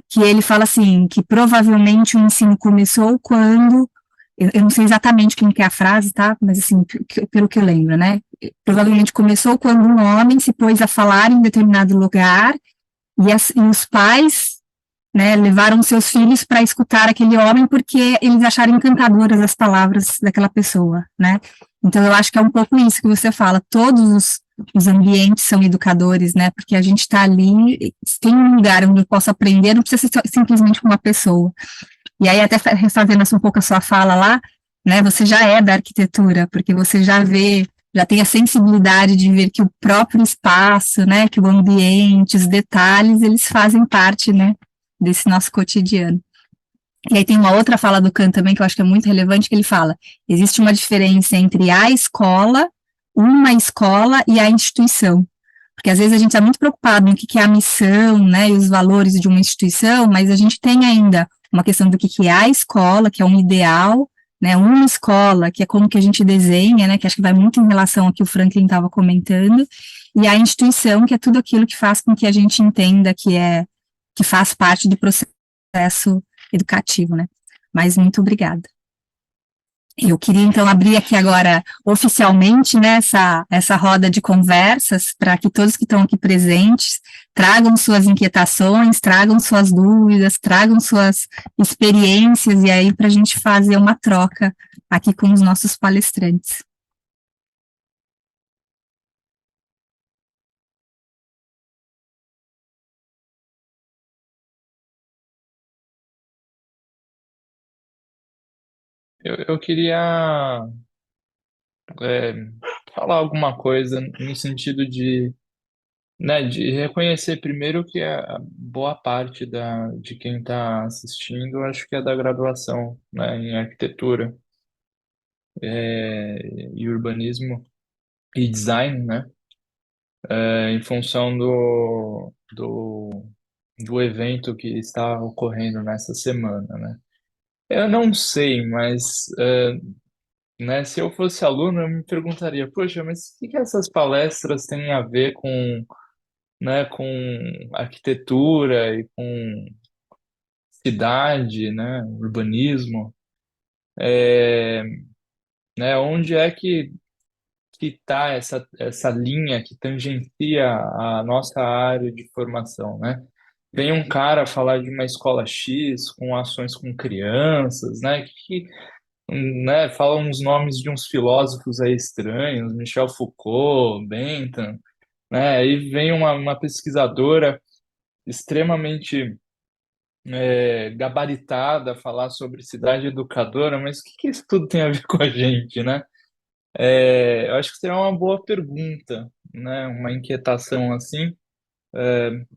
que ele fala assim, que provavelmente o ensino começou quando, eu não sei exatamente como que é a frase, tá? Mas assim, pelo que eu lembro, né? Provavelmente começou quando um homem se pôs a falar em determinado lugar e os pais, né, levaram seus filhos para escutar aquele homem porque eles acharam encantadoras as palavras daquela pessoa, né? Então eu acho que é um pouco isso que você fala. Todos os ambientes são educadores, né? Porque a gente está ali, tem um lugar onde eu posso aprender, não precisa ser simplesmente com uma pessoa. E aí até refazendo um pouco a sua fala lá, né? Você já é da arquitetura, porque você já vê, já tem a sensibilidade de ver que o próprio espaço, né? Que o ambiente, os detalhes, eles fazem parte, né? Desse nosso cotidiano. E aí tem uma outra fala do Kant também que eu acho que é muito relevante, que ele fala: existe uma diferença entre a escola, uma escola e a instituição. Porque às vezes a gente está muito preocupado em que é a missão, né, e os valores de uma instituição, mas a gente tem ainda uma questão do que é a escola, que é um ideal, né, uma escola, que é como que a gente desenha, né, que acho que vai muito em relação ao que o Franklin estava comentando, e a instituição, que é tudo aquilo que faz com que a gente entenda que faz parte do processo educativo, né? Mas muito obrigada. Eu queria então abrir aqui agora oficialmente, né, essa roda de conversas para que todos que estão aqui presentes tragam suas inquietações, tragam suas dúvidas, tragam suas experiências e aí para a gente fazer uma troca aqui com os nossos palestrantes. Eu queria é, falar alguma coisa no sentido de, né, de reconhecer primeiro que a boa parte de quem está assistindo, acho que é da graduação, né, em arquitetura, e urbanismo e design, né, em função do evento que está ocorrendo nessa semana, né. Eu não sei, mas né, se eu fosse aluno, eu me perguntaria, poxa, mas o que que essas palestras têm a ver com, né, com arquitetura e com cidade, né, urbanismo, é, né, onde é que está essa linha que tangencia a nossa área de formação, né? Vem um cara falar de uma escola X com ações com crianças, né? Né, fala uns nomes de uns filósofos aí estranhos, Michel Foucault, Bentham, né? Aí vem uma pesquisadora extremamente gabaritada falar sobre cidade educadora, mas o que que isso tudo tem a ver com a gente, né? Eu acho que seria uma boa pergunta, né? Uma inquietação assim,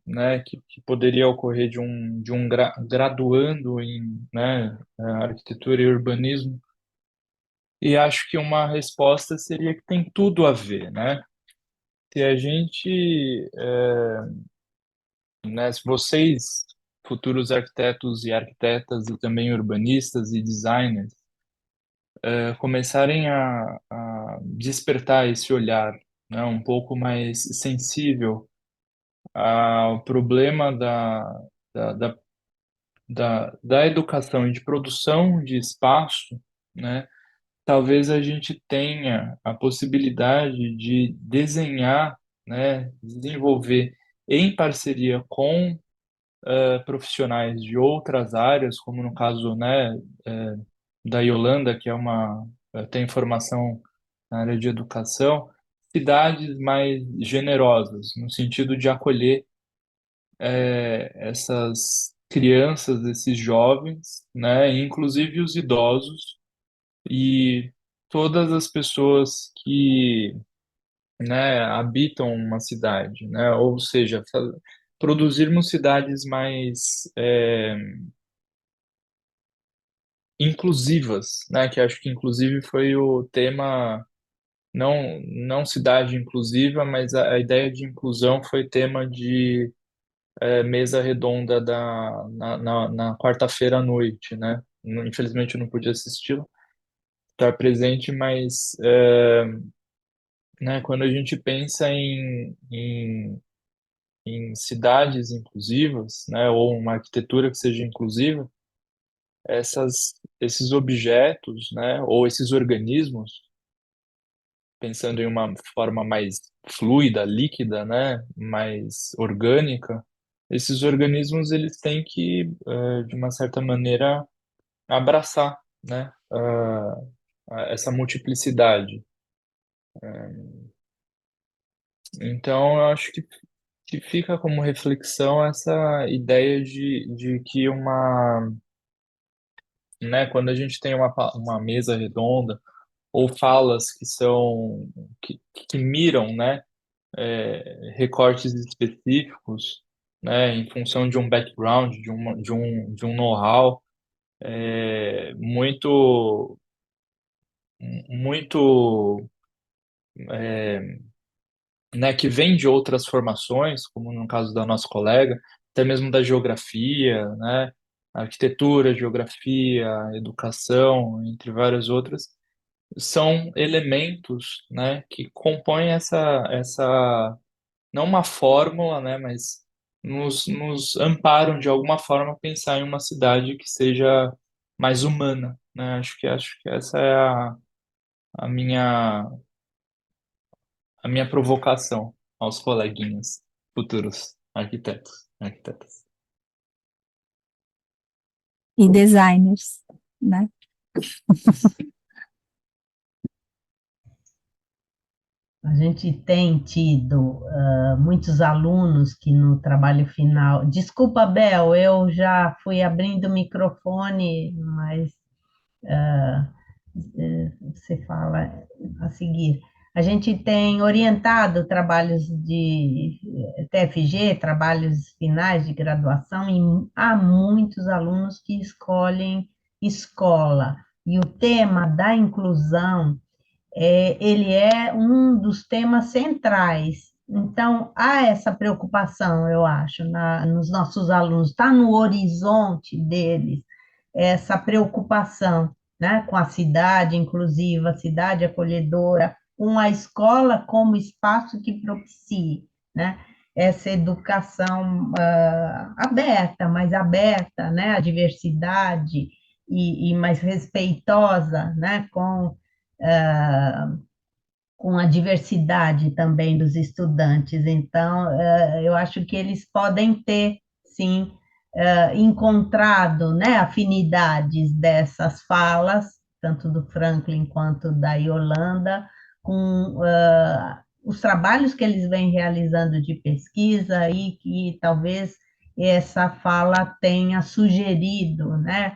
né? Que poderia ocorrer de um graduando em, né, arquitetura e urbanismo. E acho que uma resposta seria que tem tudo a ver, né? Se a gente, né, se vocês, futuros arquitetos e arquitetas e também urbanistas e designers, começarem a despertar esse olhar, né, um pouco mais sensível ao problema da, da, da educação e de produção de espaço, né, talvez a gente tenha a possibilidade de desenhar, né, desenvolver em parceria com profissionais de outras áreas, como no caso, né, da Yolanda, que tem formação na área de educação, cidades mais generosas, no sentido de acolher essas crianças, esses jovens, né, inclusive os idosos e todas as pessoas que, né, habitam uma cidade, né, ou seja, produzirmos cidades mais inclusivas, né, que acho que inclusive foi o tema, não cidade inclusiva, mas a ideia de inclusão foi tema mesa redonda na quarta-feira à noite, né? Infelizmente eu não pude assistir, estar presente, mas né, quando a gente pensa em cidades inclusivas, né, ou uma arquitetura que seja inclusiva, esses objetos, né, ou esses organismos, pensando em uma forma mais fluida, líquida, né, mais orgânica, esses organismos eles têm que, de uma certa maneira, abraçar, né, essa multiplicidade. Então, eu acho que fica como reflexão essa ideia de que né, quando a gente tem uma mesa redonda ou falas que miram, né, recortes específicos, né, em função de um background, de um know-how, muito, muito, né, que vem de outras formações, como no caso da nossa colega, até mesmo da geografia, né, arquitetura, geografia, educação, entre várias outras, são elementos, né, que compõem essa não uma fórmula, né, mas nos amparam de alguma forma a pensar em uma cidade que seja mais humana, né? Acho que essa é a a minha provocação aos coleguinhas futuros arquitetos, arquitetas. E designers, né? A gente tem tido muitos alunos que no trabalho final. Desculpa, Bel, eu já fui abrindo o microfone, mas você fala a seguir. A gente tem orientado trabalhos de TFG, trabalhos finais de graduação, e há muitos alunos que escolhem escola. E o tema da inclusão ele é um dos temas centrais. Então, há essa preocupação, eu acho, nos nossos alunos, está no horizonte deles essa preocupação, né, com a cidade inclusiva, a cidade acolhedora, com a escola como espaço que propicie, né, essa educação aberta, mais aberta, né, à diversidade e mais respeitosa, né, com a diversidade também dos estudantes. Então, eu acho que eles podem ter, sim, encontrado, né, afinidades dessas falas, tanto do Franklin quanto da Yolanda, com os trabalhos que eles vêm realizando de pesquisa e que talvez essa fala tenha sugerido, né,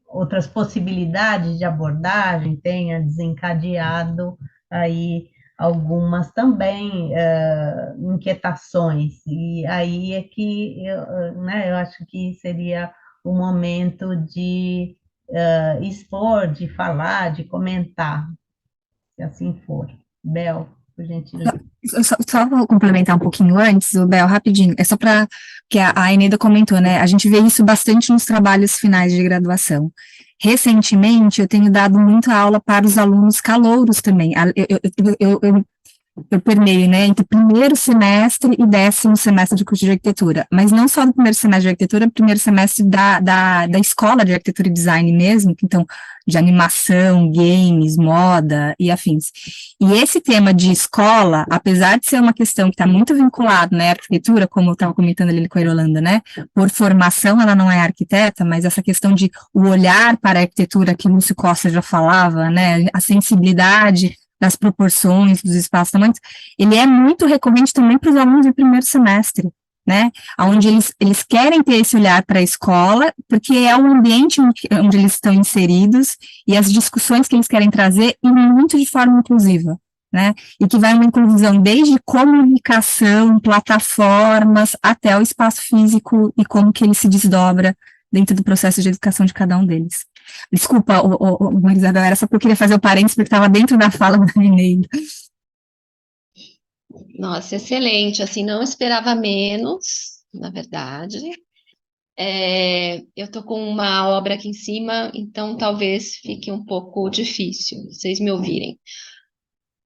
outras possibilidades de abordagem, tenha desencadeado aí algumas também inquietações, e aí é que eu acho que seria o momento de expor, de falar, de comentar, se assim for. Bel, por gentileza. Só vou complementar um pouquinho antes, o Bel, rapidinho, é só para que a Eneida comentou, né? A gente vê isso bastante nos trabalhos finais de graduação. Recentemente, eu tenho dado muita aula para os alunos calouros também. Eu permeio, né, entre primeiro semestre e 10º semestre de curso de arquitetura, mas não só do primeiro semestre de arquitetura, primeiro semestre da escola de arquitetura e design mesmo, então, de animação, games, moda e afins. E esse tema de escola, apesar de ser uma questão que está muito vinculada, né, à arquitetura, como eu estava comentando ali com a Irolanda, né, por formação ela não é arquiteta, mas essa questão de o olhar para a arquitetura que o Lúcio Costa já falava, né, a sensibilidade das proporções, dos espaços, tamanhos, ele é muito recorrente também para os alunos do primeiro semestre, né, onde eles querem ter esse olhar para a escola, porque é o ambiente onde eles estão inseridos, e as discussões que eles querem trazer, e muito de forma inclusiva, né, e que vai uma inclusão desde comunicação, plataformas, até o espaço físico, e como que ele se desdobra dentro do processo de educação de cada um deles. Desculpa, Marisabel, era só porque eu queria fazer o parênteses, porque estava dentro da fala da Eneida. Nossa, excelente. Assim, não esperava menos, na verdade. Eu tô com uma obra aqui em cima, então talvez fique um pouco difícil vocês me ouvirem.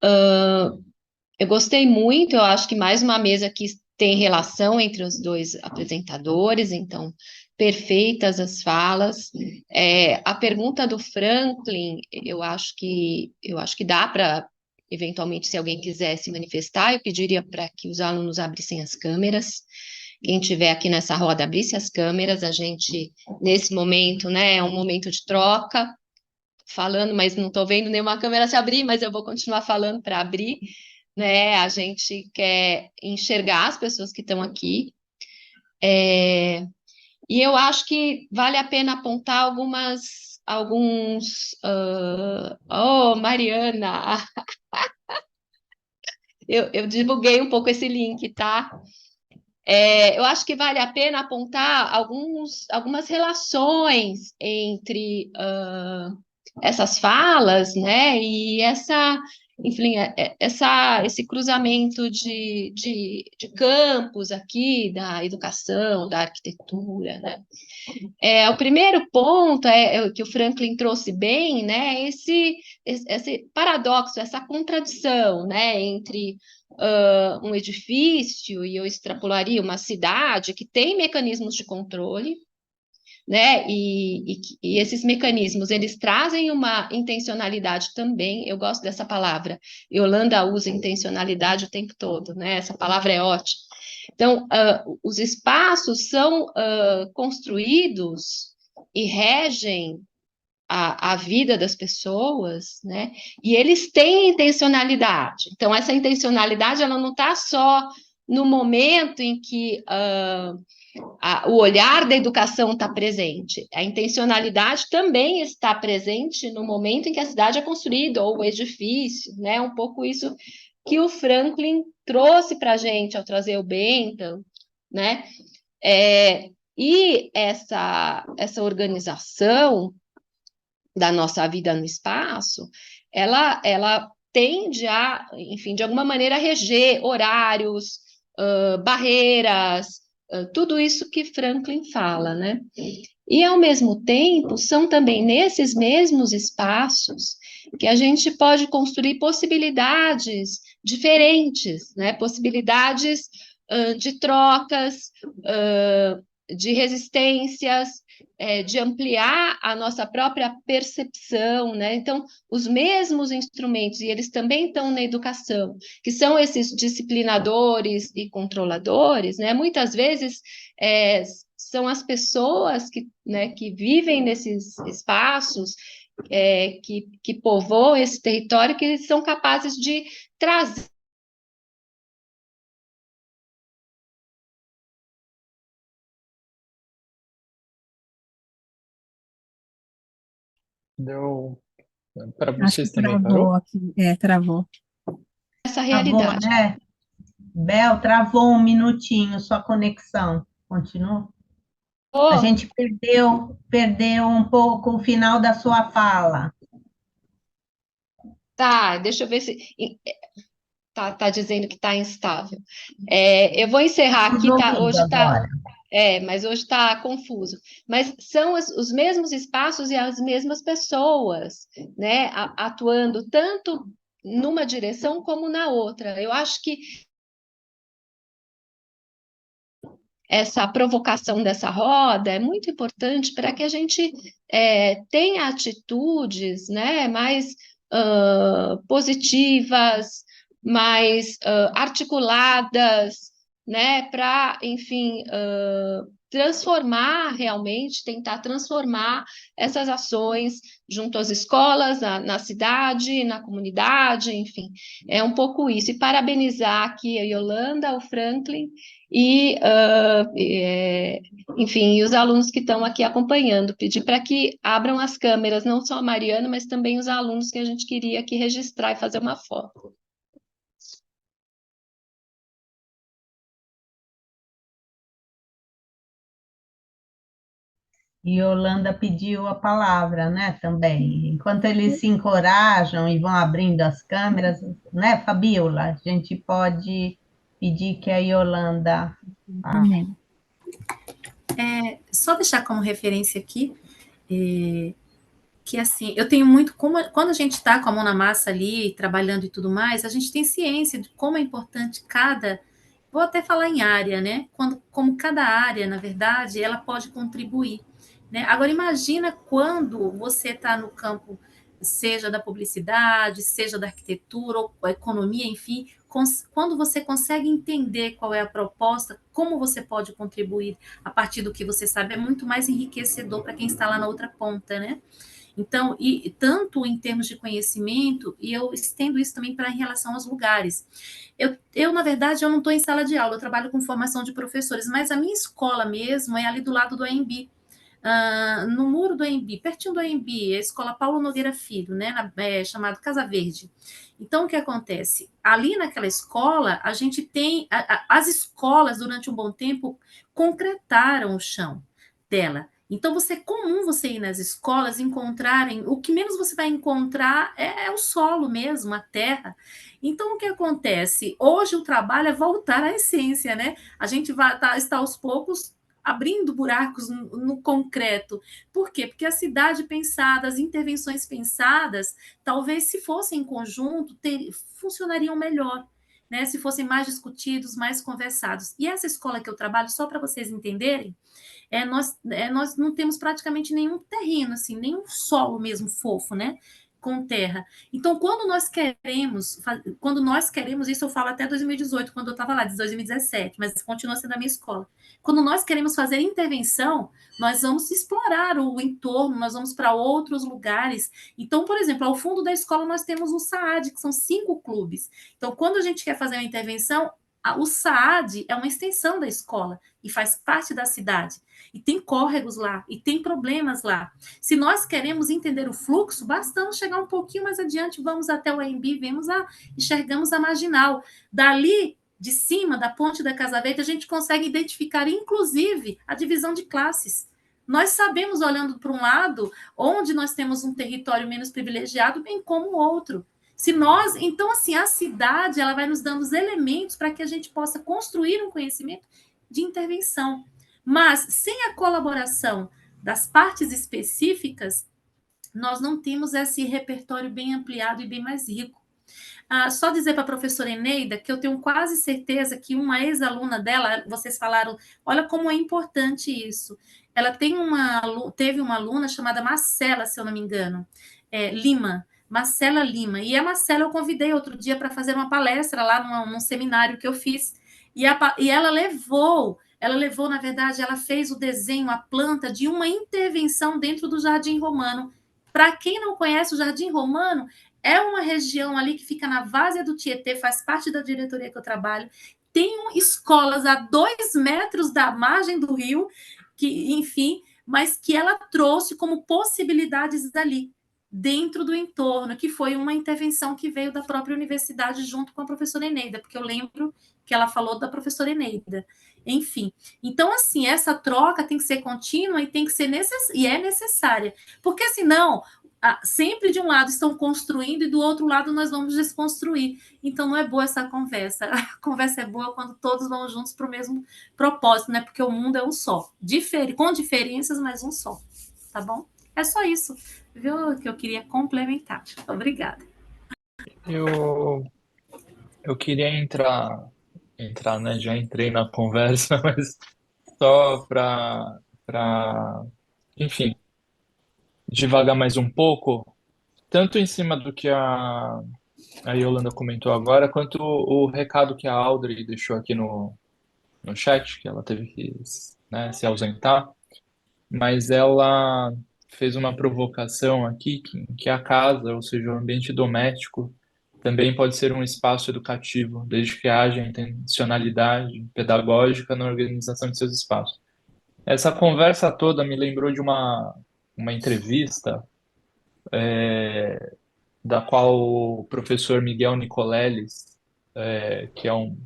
Eu gostei muito, eu acho que mais uma mesa que tem relação entre os dois apresentadores, então perfeitas as falas. A pergunta do Franklin, eu acho que dá para, eventualmente, se alguém quiser se manifestar, eu pediria para que os alunos abrissem as câmeras. Quem tiver aqui nessa roda, abrisse as câmeras, a gente, nesse momento, né, é um momento de troca, falando, mas não estou vendo nenhuma câmera se abrir, mas eu vou continuar falando para abrir, né? A gente quer enxergar as pessoas que estão aqui. E eu acho que vale a pena apontar alguns. Oh, Mariana! Eu divulguei um pouco esse link, tá? Eu acho que vale a pena apontar algumas relações entre essas falas, né? E enfim, esse cruzamento de campos aqui da educação, da arquitetura, né? O primeiro ponto que o Franklin trouxe bem, né? Esse paradoxo, essa contradição, né? Entre um edifício e eu extrapolaria uma cidade que tem mecanismos de controle, né? E esses mecanismos, eles trazem uma intencionalidade também. Eu gosto dessa palavra. Yolanda usa intencionalidade o tempo todo, né? Essa palavra é ótima. Então, os espaços são construídos e regem a vida das pessoas, né? E eles têm intencionalidade. Então, essa intencionalidade, ela não está só no momento em que o olhar da educação está presente. A intencionalidade também está presente no momento em que a cidade é construída, ou o edifício, né? Um pouco isso que o Franklin trouxe para a gente ao trazer o Bentham, né? E essa organização da nossa vida no espaço, ela tende a, enfim, de alguma maneira, reger horários, barreiras, tudo isso que Franklin fala, né? E, ao mesmo tempo, são também nesses mesmos espaços que a gente pode construir possibilidades diferentes, né? Possibilidades de trocas, de resistências, de ampliar a nossa própria percepção, né? Então, os mesmos instrumentos, e eles também estão na educação, que são esses disciplinadores e controladores, né? Muitas vezes são as pessoas né, que vivem nesses espaços, que povoam esse território, que eles são capazes de trazer. Deu. Para Acho que vocês também travou parou? aqui. Travou. Essa Travou, realidade. né? Bel, travou um minutinho sua conexão. Continua? A Oh, gente perdeu um pouco o final da sua fala. tá, deixa eu ver se tá dizendo que está instável. Eu vou encerrar Estamos aqui, tá? ouvindo agora. Mas hoje está confuso. Mas são os mesmos espaços e as mesmas pessoas, né, atuando tanto numa direção como na outra. Eu acho que essa provocação dessa roda é muito importante para que a gente tenha atitudes, né, mais positivas, mais articuladas, né, para, enfim, transformar realmente, tentar transformar essas ações junto às escolas, na cidade, na comunidade, enfim, é um pouco isso. E parabenizar aqui a Yolanda, o Franklin, e, enfim, e os alunos que estão aqui acompanhando, pedir para que abram as câmeras, não só a Mariana, mas também os alunos que a gente queria aqui registrar e fazer uma foto. Yolanda pediu a palavra, né, também. Enquanto eles se encorajam e vão abrindo as câmeras, né, Fabiola, a gente pode pedir que a Yolanda fale. Amém. Só deixar como referência aqui, que assim, eu tenho muito, quando a gente está com a mão na massa ali, trabalhando e tudo mais, a gente tem ciência de como é importante vou até falar em área, né? Como cada área, na verdade, ela pode contribuir, né? Agora, imagina quando você está no campo, seja da publicidade, seja da arquitetura, ou economia, enfim, quando você consegue entender qual é a proposta, como você pode contribuir a partir do que você sabe, é muito mais enriquecedor para quem está lá na outra ponta, né? Então, e tanto em termos de conhecimento, e eu estendo isso também para em relação aos lugares. Na verdade, eu não estou em sala de aula, eu trabalho com formação de professores, mas a minha escola mesmo é ali do lado do AMB, no muro do AMB, pertinho do AMB, a escola Paulo Nogueira Filho, né, chamado Casa Verde. Então, o que acontece? Ali naquela escola, a gente tem, as escolas, durante um bom tempo, concretaram o chão dela. Então, é comum você ir nas escolas encontrarem, o que menos você vai encontrar é o solo mesmo, a terra. Então, o que acontece? Hoje o trabalho é voltar à essência, né? A gente está aos poucos abrindo buracos no concreto. Por quê? Porque a cidade pensada, as intervenções pensadas, talvez se fossem em conjunto, funcionariam melhor. Né, se fossem mais discutidos, mais conversados. E essa escola que eu trabalho, só para vocês entenderem, nós não temos praticamente nenhum terreno, assim, nenhum solo mesmo fofo, né? Com terra. Então, quando nós queremos, isso eu falo até 2018, quando eu estava lá, de 2017, mas continua sendo a minha escola. Quando nós queremos fazer intervenção, nós vamos explorar o entorno, nós vamos para outros lugares. Então, por exemplo, ao fundo da escola nós temos o SAAD, que são 5 clubes. Então, quando a gente quer fazer uma intervenção, o SAAD é uma extensão da escola e faz parte da cidade. E tem córregos lá, e tem problemas lá. Se nós queremos entender o fluxo, bastamos chegar um pouquinho mais adiante, vamos até o AMB, enxergamos a marginal. Dali, de cima, da ponte da Casa Verde, a gente consegue identificar, inclusive, a divisão de classes. Nós sabemos, olhando para um lado, onde nós temos um território menos privilegiado, bem como o outro. Então, assim, a cidade, ela vai nos dando os elementos para que a gente possa construir um conhecimento de intervenção. Mas, sem a colaboração das partes específicas, nós não temos esse repertório bem ampliado e bem mais rico. Só dizer para a professora Eneida que eu tenho quase certeza que uma ex-aluna dela, vocês falaram, olha como é importante isso. Ela teve uma aluna chamada Marcela, se eu não me engano, Lima, Marcela Lima. E a Marcela eu convidei outro dia para fazer uma palestra lá num seminário que eu fiz. E ela levou, na verdade, ela fez o desenho, a planta de uma intervenção dentro do Jardim Romano. Para quem não conhece o Jardim Romano, é uma região ali que fica na várzea do Tietê, faz parte da diretoria que eu trabalho. Tem escolas a 2 metros da margem do rio, que, enfim, mas que ela trouxe como possibilidades ali, dentro do entorno, que foi uma intervenção que veio da própria universidade junto com a professora Eneida, porque eu lembro que ela falou da professora Eneida. Enfim, então, assim, essa troca tem que ser contínua e tem que ser necessária, porque senão sempre de um lado estão construindo e do outro lado nós vamos desconstruir. Então não é boa essa conversa. A conversa é boa quando todos vão juntos para o mesmo propósito, né? Porque o mundo é um só, com diferenças, mas um só. Tá bom? É só isso, viu? Que eu queria complementar. Obrigada. Eu queria entrar, né? Já entrei na conversa, mas só enfim, devagar mais um pouco, tanto em cima do que a Yolanda comentou agora, quanto o recado que a Audrey deixou aqui no chat, que ela teve que, né, se ausentar, mas ela fez uma provocação aqui que a casa, ou seja, o ambiente doméstico, também pode ser um espaço educativo, desde que haja intencionalidade pedagógica na organização de seus espaços. Essa conversa toda me lembrou de uma entrevista da qual o professor Miguel Nicoleles, que é um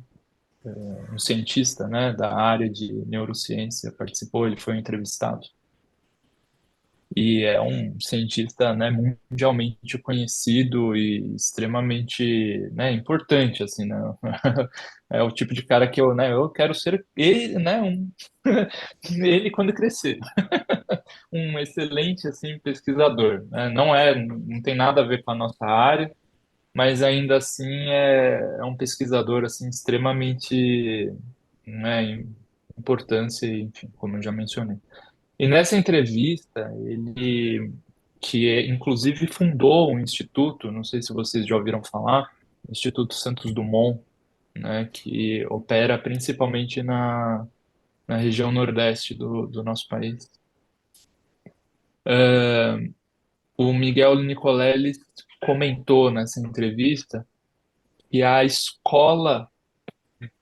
cientista, né, da área de neurociência, participou, ele foi entrevistado. e é um cientista, né, mundialmente conhecido e extremamente, né, importante, assim, né? É o tipo de cara que eu, né, eu quero ser ele, né, ele quando crescer. Um excelente, assim, pesquisador, né? Não tem nada a ver com a nossa área, mas ainda assim é um pesquisador, assim, extremamente, né, importância, enfim, como eu já mencionei. E nessa entrevista, ele, inclusive fundou um instituto, não sei se vocês já ouviram falar, Instituto Santos Dumont, né, que opera principalmente na região nordeste do nosso país. O Miguel Nicoleles comentou nessa entrevista que a escola,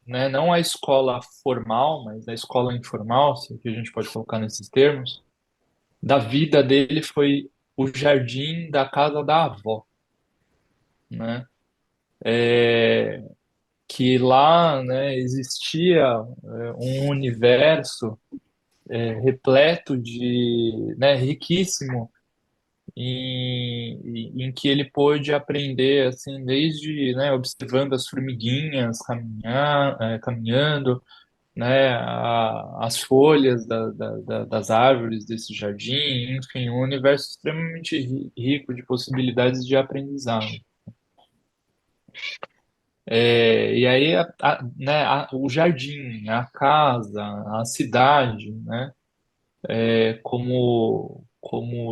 né, não a escola formal, mas a escola informal, se é que a gente pode colocar nesses termos, da vida dele foi o jardim da casa da avó, né? É, que lá, né, existia um universo repleto de, né, riquíssimo em que ele pôde aprender assim desde, né, observando as formiguinhas caminhando, né, as folhas das árvores desse jardim, enfim, um universo extremamente rico de possibilidades de aprendizado. E aí, né, o jardim, a casa, a cidade, né, como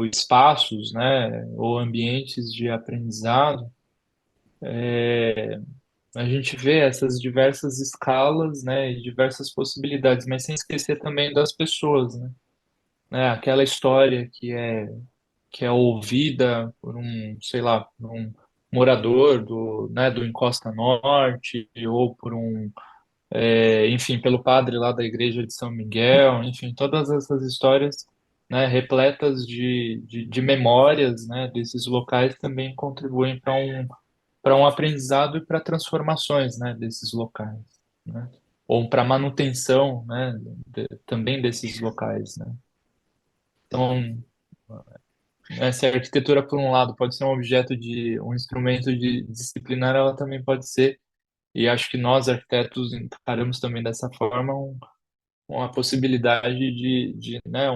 espaços, né, ou ambientes de aprendizado, a gente vê essas diversas escalas, né, e diversas possibilidades, mas sem esquecer também das pessoas, né, aquela história que é ouvida por um, sei lá, por um morador do Encosta Norte ou por enfim, pelo padre lá da igreja de São Miguel, enfim, todas essas histórias, né, repletas de memórias, né, desses locais também contribuem para um aprendizado e para transformações, né, desses locais, né, ou para manutenção, né, também desses locais, né. Então, se a arquitetura, por um lado, pode ser um objeto um instrumento de disciplinar, ela também pode ser, e acho que nós, arquitetos, encaramos também dessa forma, uma possibilidade né,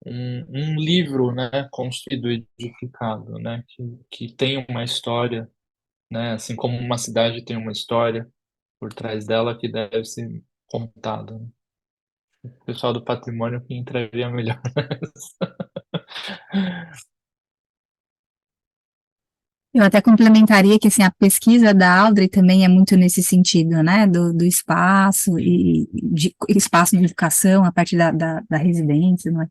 um livro, né, construído e edificado, né, que tem uma história, né, assim como uma cidade tem uma história por trás dela que deve ser contada, né? O pessoal do patrimônio que entraria melhor. Eu até complementaria que assim, a pesquisa da Audrey também é muito nesse sentido, né, do espaço e de espaço de educação a partir da residência, não é?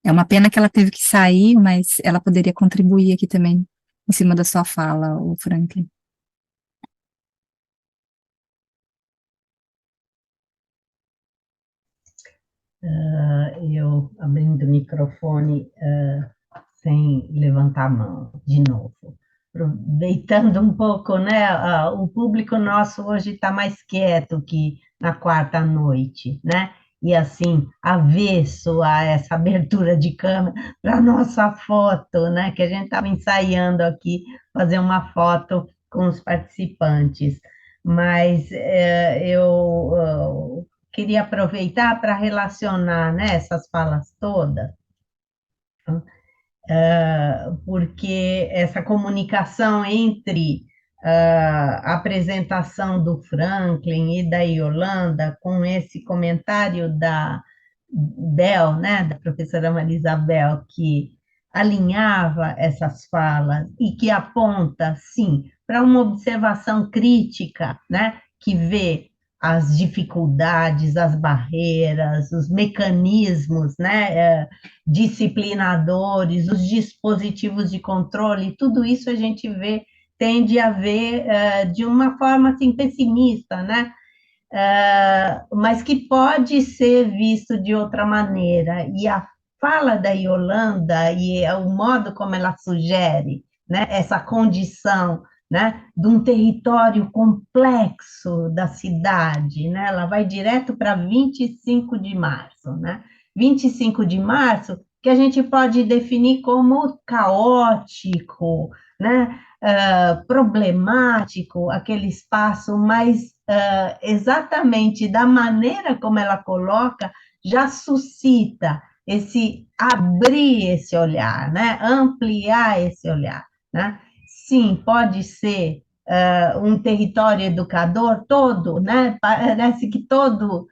É uma pena que ela teve que sair, mas ela poderia contribuir aqui também, em cima da sua fala, o Franklin. Eu abrindo o microfone sem levantar a mão de novo. Aproveitando um pouco, né? O público nosso hoje está mais quieto que na quarta noite, né? E assim, avesso a essa abertura de câmera para nossa foto, né? Que a gente estava ensaiando aqui fazer uma foto com os participantes. Mas eu queria aproveitar para relacionar, né, essas falas todas, porque essa comunicação entre a apresentação do Franklin e da Yolanda com esse comentário da Bel, né, da professora Marisa Bel, que alinhava essas falas e que aponta, sim, para uma observação crítica, né, que vê as dificuldades, as barreiras, os mecanismos, né, disciplinadores, os dispositivos de controle, tudo isso a gente vê, tende a ver de uma forma assim, pessimista, né? Mas que pode ser visto de outra maneira. E a fala da Yolanda e o modo como ela sugere, né, essa condição, né, de um território complexo da cidade, né, ela vai direto para 25 de março, né? 25 de março que a gente pode definir como caótico, né? Problemático, aquele espaço, mas exatamente da maneira como ela coloca, já suscita esse abrir esse olhar, né? Ampliar esse olhar, né? Sim, pode ser um território educador todo, né? Parece que todo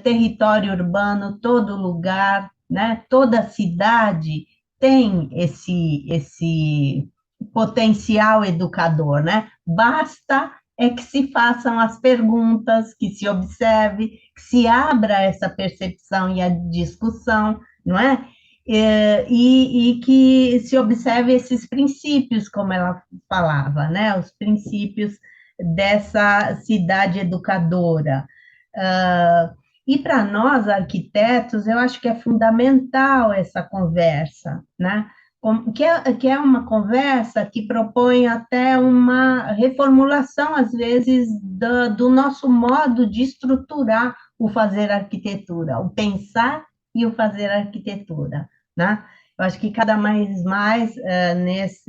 território urbano, todo lugar, né? Toda cidade tem esse potencial educador, né? Basta é que se façam as perguntas, que se observe, que se abra essa percepção e a discussão, não é? E que se observe esses princípios, como ela falava, né? Os princípios dessa cidade educadora. E para nós, arquitetos, eu acho que é fundamental essa conversa, né? Que é uma conversa que propõe até uma reformulação, às vezes, do nosso modo de estruturar o fazer arquitetura, o pensar e o fazer arquitetura, né? Eu acho que cada vez mais nesses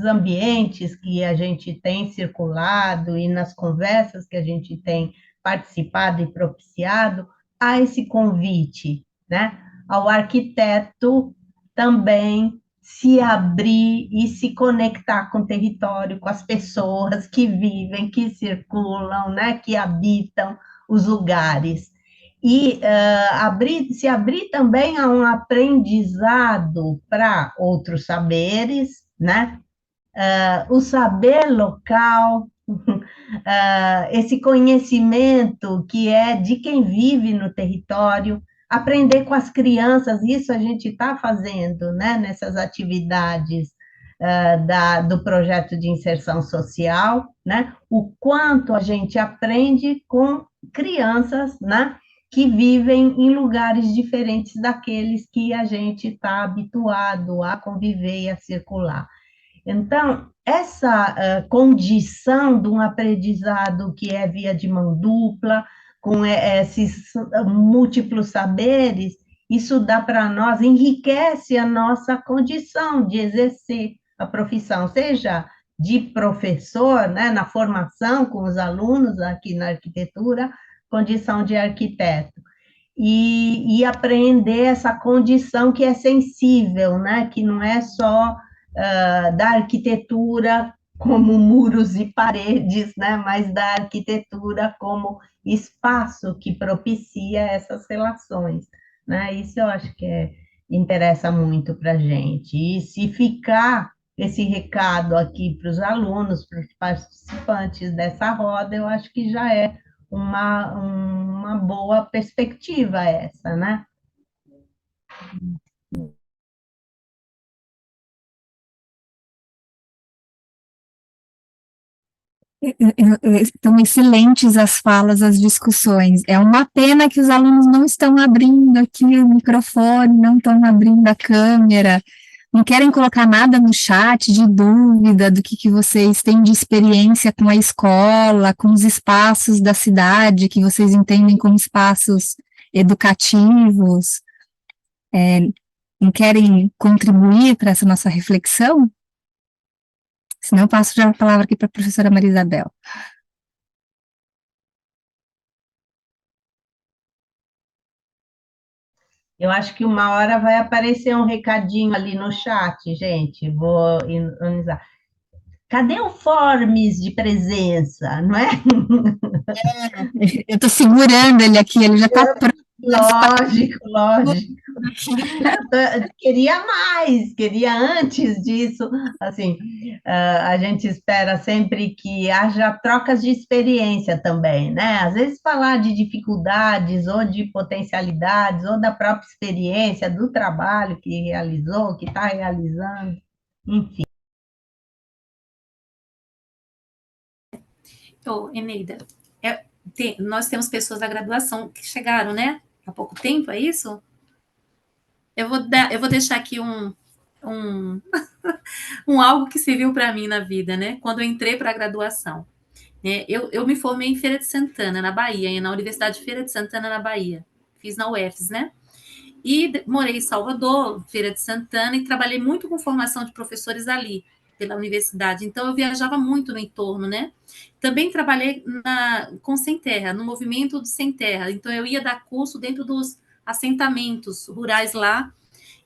ambientes que a gente tem circulado e nas conversas que a gente tem participado e propiciado, há esse convite, né, ao arquiteto também se abrir e se conectar com o território, com as pessoas que vivem, que circulam, né, que habitam os lugares. E se abrir também a um aprendizado para outros saberes, né? O saber local, esse conhecimento que é de quem vive no território, aprender com as crianças, isso a gente está fazendo, né, nessas atividades do projeto de inserção social, né, o quanto a gente aprende com crianças, né, que vivem em lugares diferentes daqueles que a gente está habituado a conviver e a circular. Então, essa condição de um aprendizado que é via de mão dupla, com esses múltiplos saberes, isso dá para nós, enriquece a nossa condição de exercer a profissão, seja de professor, né, na formação com os alunos aqui na arquitetura, condição de arquiteto. E aprender essa condição que é sensível, né, que não é só da arquitetura como muros e paredes, né, mas da arquitetura como espaço que propicia essas relações, né? Isso eu acho que interessa muito para a gente. E se ficar esse recado aqui para os alunos, para os participantes dessa roda, eu acho que já é uma boa perspectiva essa, né? Estão excelentes as falas, as discussões. É uma pena que os alunos não estão abrindo aqui o microfone, não estão abrindo a câmera, não querem colocar nada no chat de dúvida do que vocês têm de experiência com a escola, com os espaços da cidade, que vocês entendem como espaços educativos. Não querem contribuir para essa nossa reflexão? Senão eu passo já a palavra aqui para a professora Maria Isabel. Eu acho que uma hora vai aparecer um recadinho ali no chat, gente. Vou ironizar. Cadê o forms de presença, não é? Eu estou segurando ele aqui, ele já está pronto. Lógico, lógico. Eu queria antes disso, assim, a gente espera sempre que haja trocas de experiência também, né? Às vezes falar de dificuldades ou de potencialidades ou da própria experiência do trabalho que realizou, que está realizando, enfim. Ô, Eneida, nós temos pessoas da graduação que chegaram, né? Há pouco tempo, é isso? Eu vou deixar aqui um algo que serviu para mim na vida, né? Quando eu entrei para a graduação. Né? Eu me formei em Feira de Santana, na Bahia, na Universidade de Feira de Santana, na Bahia. Fiz na UFES, né? E morei em Salvador, Feira de Santana, e trabalhei muito com formação de professores ali, pela universidade. Então, eu viajava muito no entorno, né? Também trabalhei com Sem Terra, no movimento do Sem Terra. Então, eu ia dar curso dentro dos assentamentos rurais lá.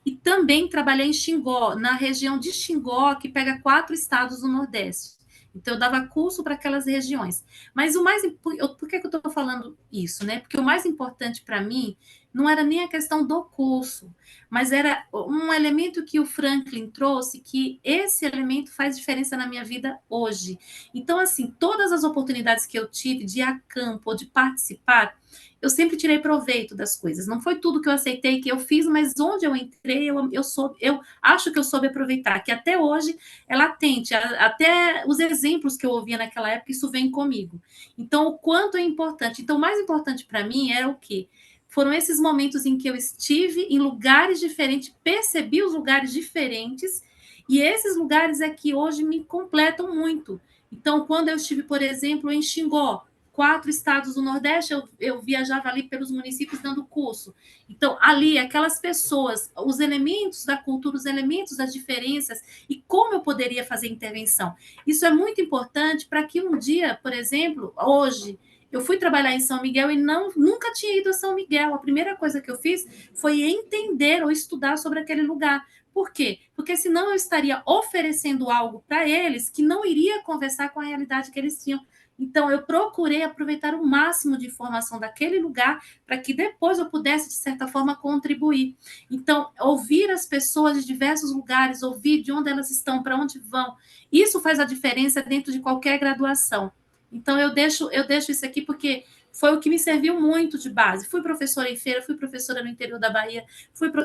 E também trabalhei em Xingó, na região de Xingó, que pega 4 estados do Nordeste. Então, eu dava curso para aquelas regiões. Mas o mais. Por que eu estou falando isso, né? Porque o mais importante para mim não era nem a questão do curso, mas era um elemento que o Franklin trouxe, que esse elemento faz diferença na minha vida hoje. Então, assim, todas as oportunidades que eu tive de ir a campo ou de participar, eu sempre tirei proveito das coisas. Não foi tudo que eu aceitei que eu fiz, mas onde eu entrei, eu acho que eu soube aproveitar, que até hoje é latente, até os exemplos que eu ouvia naquela época, isso vem comigo. Então, o quanto é importante. Então, o mais importante para mim era o quê? Foram esses momentos em que eu estive em lugares diferentes, percebi os lugares diferentes, e esses lugares é que hoje me completam muito. Então, quando eu estive, por exemplo, em Xingó, 4 estados do Nordeste, eu viajava ali pelos municípios dando curso. Então, ali, aquelas pessoas, os elementos da cultura, os elementos das diferenças e como eu poderia fazer intervenção. Isso é muito importante para que um dia, por exemplo, hoje, eu fui trabalhar em São Miguel e nunca tinha ido a São Miguel. A primeira coisa que eu fiz foi entender ou estudar sobre aquele lugar. Por quê? Porque senão eu estaria oferecendo algo para eles que não iria conversar com a realidade que eles tinham. Então, eu procurei aproveitar o máximo de informação daquele lugar para que depois eu pudesse, de certa forma, contribuir. Então, ouvir as pessoas de diversos lugares, ouvir de onde elas estão, para onde vão, isso faz a diferença dentro de qualquer graduação. Então, eu deixo isso aqui porque foi o que me serviu muito de base. Fui professora em feira, fui professora no interior da Bahia,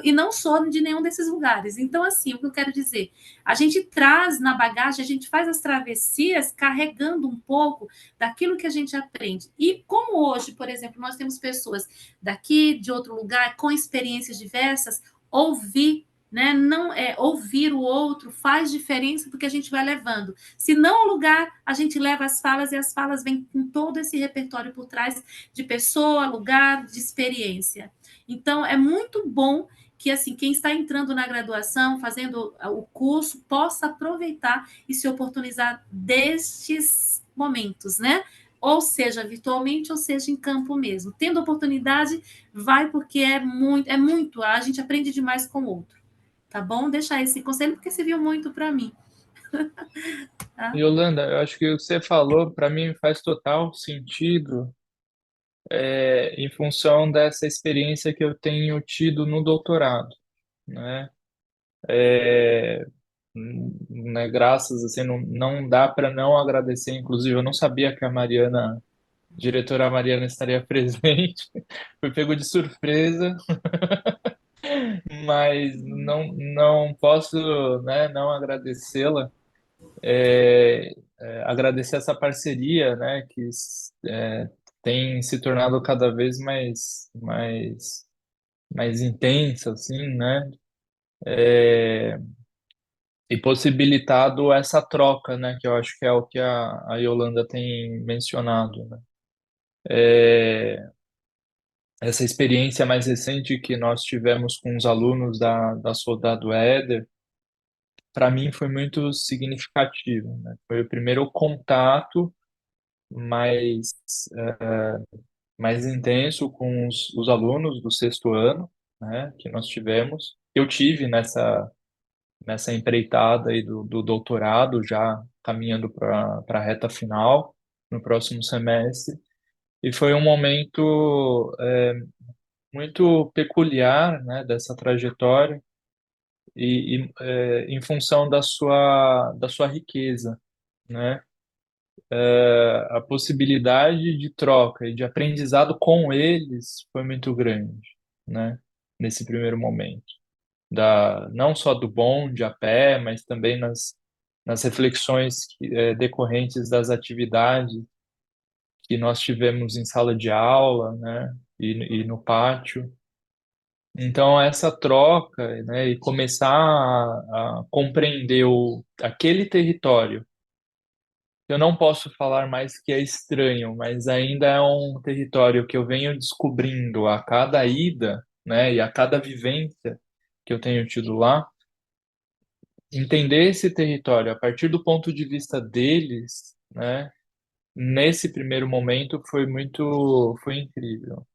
e não sou de nenhum desses lugares. Então, assim, o que eu quero dizer? A gente traz na bagagem, a gente faz as travessias carregando um pouco daquilo que a gente aprende. E como hoje, por exemplo, nós temos pessoas daqui, de outro lugar, com experiências diversas, ouvir, né? Não é ouvir o outro faz diferença porque a gente vai levando. Se não o lugar, a gente leva as falas e as falas vêm com todo esse repertório por trás de pessoa, lugar, de experiência. Então, é muito bom que assim quem está entrando na graduação, fazendo o curso, possa aproveitar e se oportunizar destes momentos, né? Ou seja, virtualmente, ou seja, em campo mesmo. Tendo oportunidade, vai porque é muito, a gente aprende demais com o outro. Tá bom? Deixar esse conselho porque serviu muito para mim. Tá? Yolanda, eu acho que o que você falou, para mim, faz total sentido, em função dessa experiência que eu tenho tido no doutorado, né? É, né, graças, assim, não dá para não agradecer. Inclusive, eu não sabia que a Mariana, diretora Mariana, estaria presente. Fui pego de surpresa, mas não posso, né, não agradecê-la. Agradecer essa parceria, né, que tem se tornado cada vez mais intensa, assim, né, e possibilitado essa troca, né, que eu acho que é o que a Yolanda tem mencionado, né. Essa experiência mais recente que nós tivemos com os alunos da Soldado Éder, para mim foi muito significativo, né. Foi o primeiro contato mais mais intenso com os alunos do sexto ano, né, que nós tivemos. Eu tive nessa empreitada aí do doutorado, já caminhando para a reta final, no próximo semestre, e foi um momento muito peculiar, né, dessa trajetória, em função da sua riqueza, né? A possibilidade de troca e de aprendizado com eles foi muito grande, né? Nesse primeiro momento, não só do bonde a pé, mas também nas reflexões decorrentes das atividades que nós tivemos em sala de aula, né? E no pátio. Então, essa troca, né? E começar a compreender aquele território. Eu não posso falar mais que é estranho, mas ainda é um território que eu venho descobrindo a cada ida, né? E a cada vivência que eu tenho tido lá, entender esse território a partir do ponto de vista deles, né? Nesse primeiro momento foi incrível.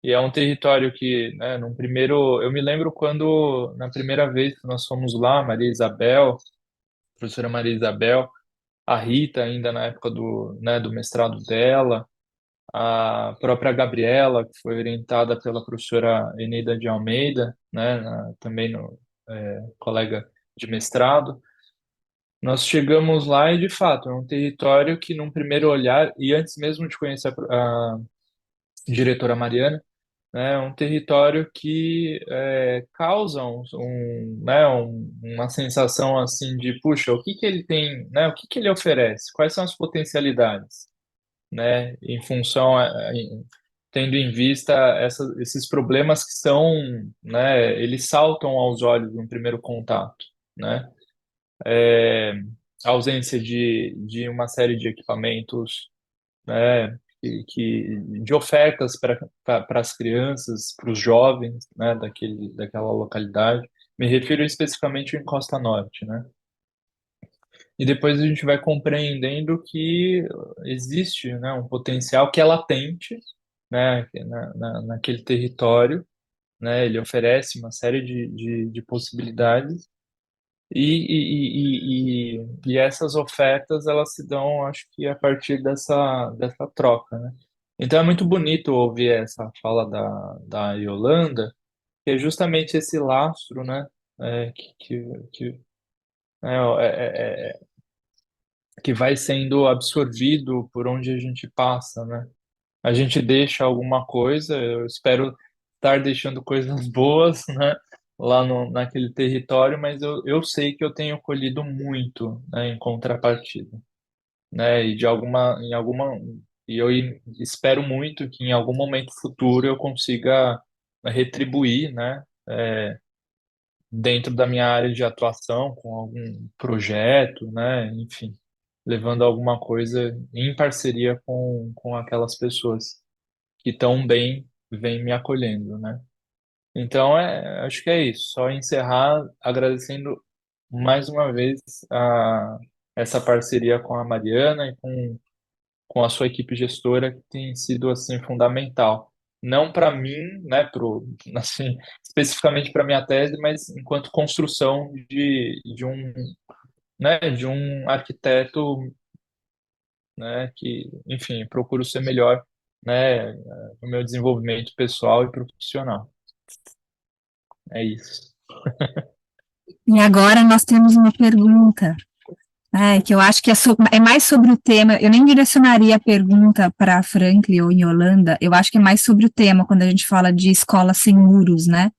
E é um território que, né, num primeiro, eu me lembro quando, na primeira vez que nós fomos lá, Maria Isabel, professora Maria Isabel, a Rita ainda na época do mestrado dela, a própria Gabriela, que foi orientada pela professora Eneida de Almeida, né, também colega de mestrado. Nós chegamos lá e, de fato, é um território que, num primeiro olhar, e antes mesmo de conhecer a diretora Mariana, né, é um território que causa uma sensação assim de, puxa, o que que ele tem, né, o que que ele oferece, quais são as potencialidades, né, tendo em vista esses problemas que são, né, eles saltam aos olhos no primeiro contato, né, a ausência de uma série de equipamentos, né, de ofertas para as crianças, para os jovens, né, daquela localidade. Me refiro especificamente em Costa Norte, né? E depois a gente vai compreendendo que existe, né, um potencial que é latente, né, naquele território, né? Ele oferece uma série de possibilidades e essas ofertas, elas se dão, acho que a partir dessa troca, né? Então é muito bonito ouvir essa fala da Yolanda, que é justamente esse lastro, né? é, que, que, que, né, que vai sendo absorvido por onde a gente passa, né? A gente deixa alguma coisa, eu espero estar deixando coisas boas, né? Lá naquele território, mas eu sei que eu tenho colhido muito, né, em contrapartida, né? E eu espero muito que em algum momento futuro eu consiga retribuir, né? Dentro da minha área de atuação, com algum projeto, né? Enfim, levando alguma coisa em parceria com aquelas pessoas que tão bem vêm me acolhendo, né? Então, acho que é isso. Só encerrar agradecendo mais uma vez essa parceria com a Mariana e com a sua equipe gestora, que tem sido assim fundamental. Não para mim, né, assim, especificamente para minha tese, mas enquanto construção de um arquiteto, né, que, enfim, procuro ser melhor, né, no meu desenvolvimento pessoal e profissional. É isso. E agora nós temos uma pergunta, que eu acho que é mais sobre o tema. Eu nem direcionaria a pergunta para Franklin ou em Holanda, eu acho que é mais sobre o tema, quando a gente fala de escola sem muros, né?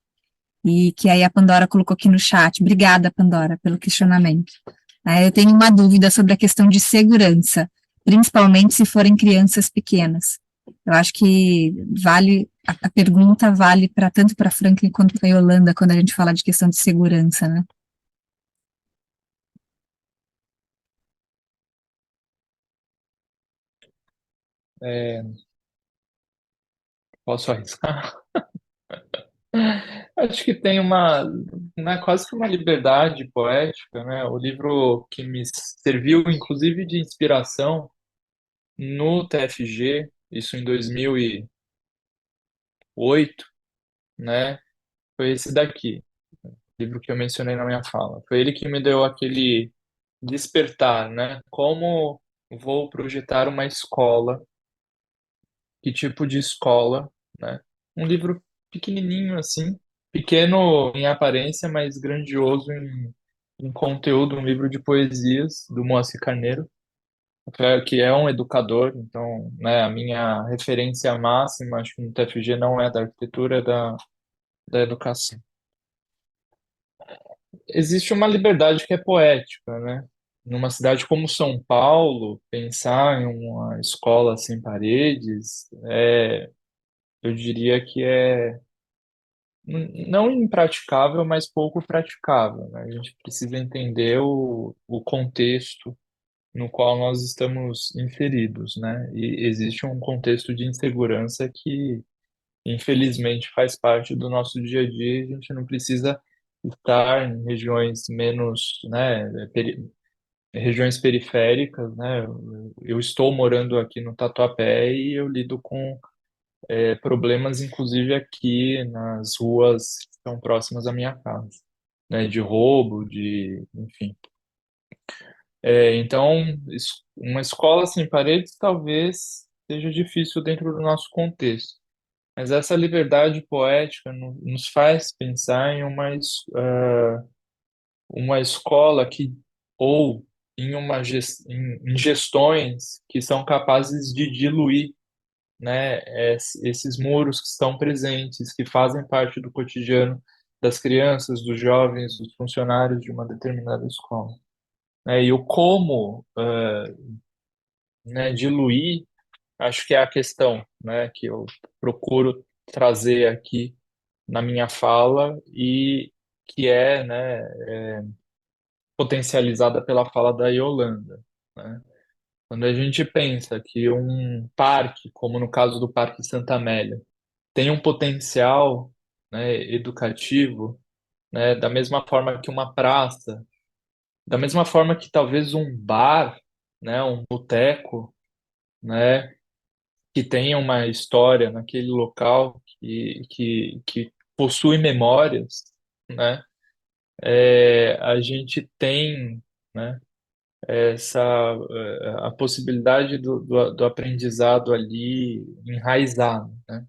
E que aí a Pandora colocou aqui no chat. Obrigada, Pandora, pelo questionamento. Eu tenho uma dúvida sobre a questão de segurança, principalmente se forem crianças pequenas. Eu acho que a pergunta vale para tanto para Franklin quanto para Yolanda quando a gente fala de questão de segurança, né? É, posso arriscar? Acho que tem né, quase que uma liberdade poética, né? O livro que me serviu, inclusive, de inspiração no TFG, isso em 2008, né? Foi esse daqui, livro que eu mencionei na minha fala. Foi ele que me deu aquele despertar, né? Como vou projetar uma escola, que tipo de escola, né? Um livro pequenininho assim, pequeno em aparência, mas grandioso em conteúdo, um livro de poesias do Moacir Carneiro, que é um educador, então, né, a minha referência máxima, acho que no TFG não é da arquitetura, é da educação. Existe uma liberdade que é poética, né? Numa cidade como São Paulo, pensar em uma escola sem paredes, eu diria que é não impraticável, mas pouco praticável, né? A gente precisa entender o contexto no qual nós estamos inseridos, né? E existe um contexto de insegurança infelizmente faz parte do nosso dia a dia. A gente não precisa estar em regiões menos, né, regiões periféricas, né? Eu estou morando aqui no Tatuapé e eu lido com problemas, inclusive aqui nas ruas que estão próximas à minha casa, né? De roubo, enfim. Então, uma escola sem paredes talvez seja difícil dentro do nosso contexto, mas essa liberdade poética nos faz pensar em uma escola ou em gestões que são capazes de diluir, né, esses muros que estão presentes, que fazem parte do cotidiano das crianças, dos jovens, dos funcionários de uma determinada escola, né, e o como, né, diluir, acho que é a questão, né, que eu procuro trazer aqui na minha fala e que né, potencializada pela fala da Yolanda, né? Quando a gente pensa que um parque, como no caso do Parque Santa Amélia, tem um potencial, né, educativo, né, da mesma forma que uma praça, da mesma forma que talvez um bar, né, um boteco, né, que tenha uma história naquele local que possui memórias, né, a gente tem, né, essa a possibilidade do aprendizado ali enraizado, né?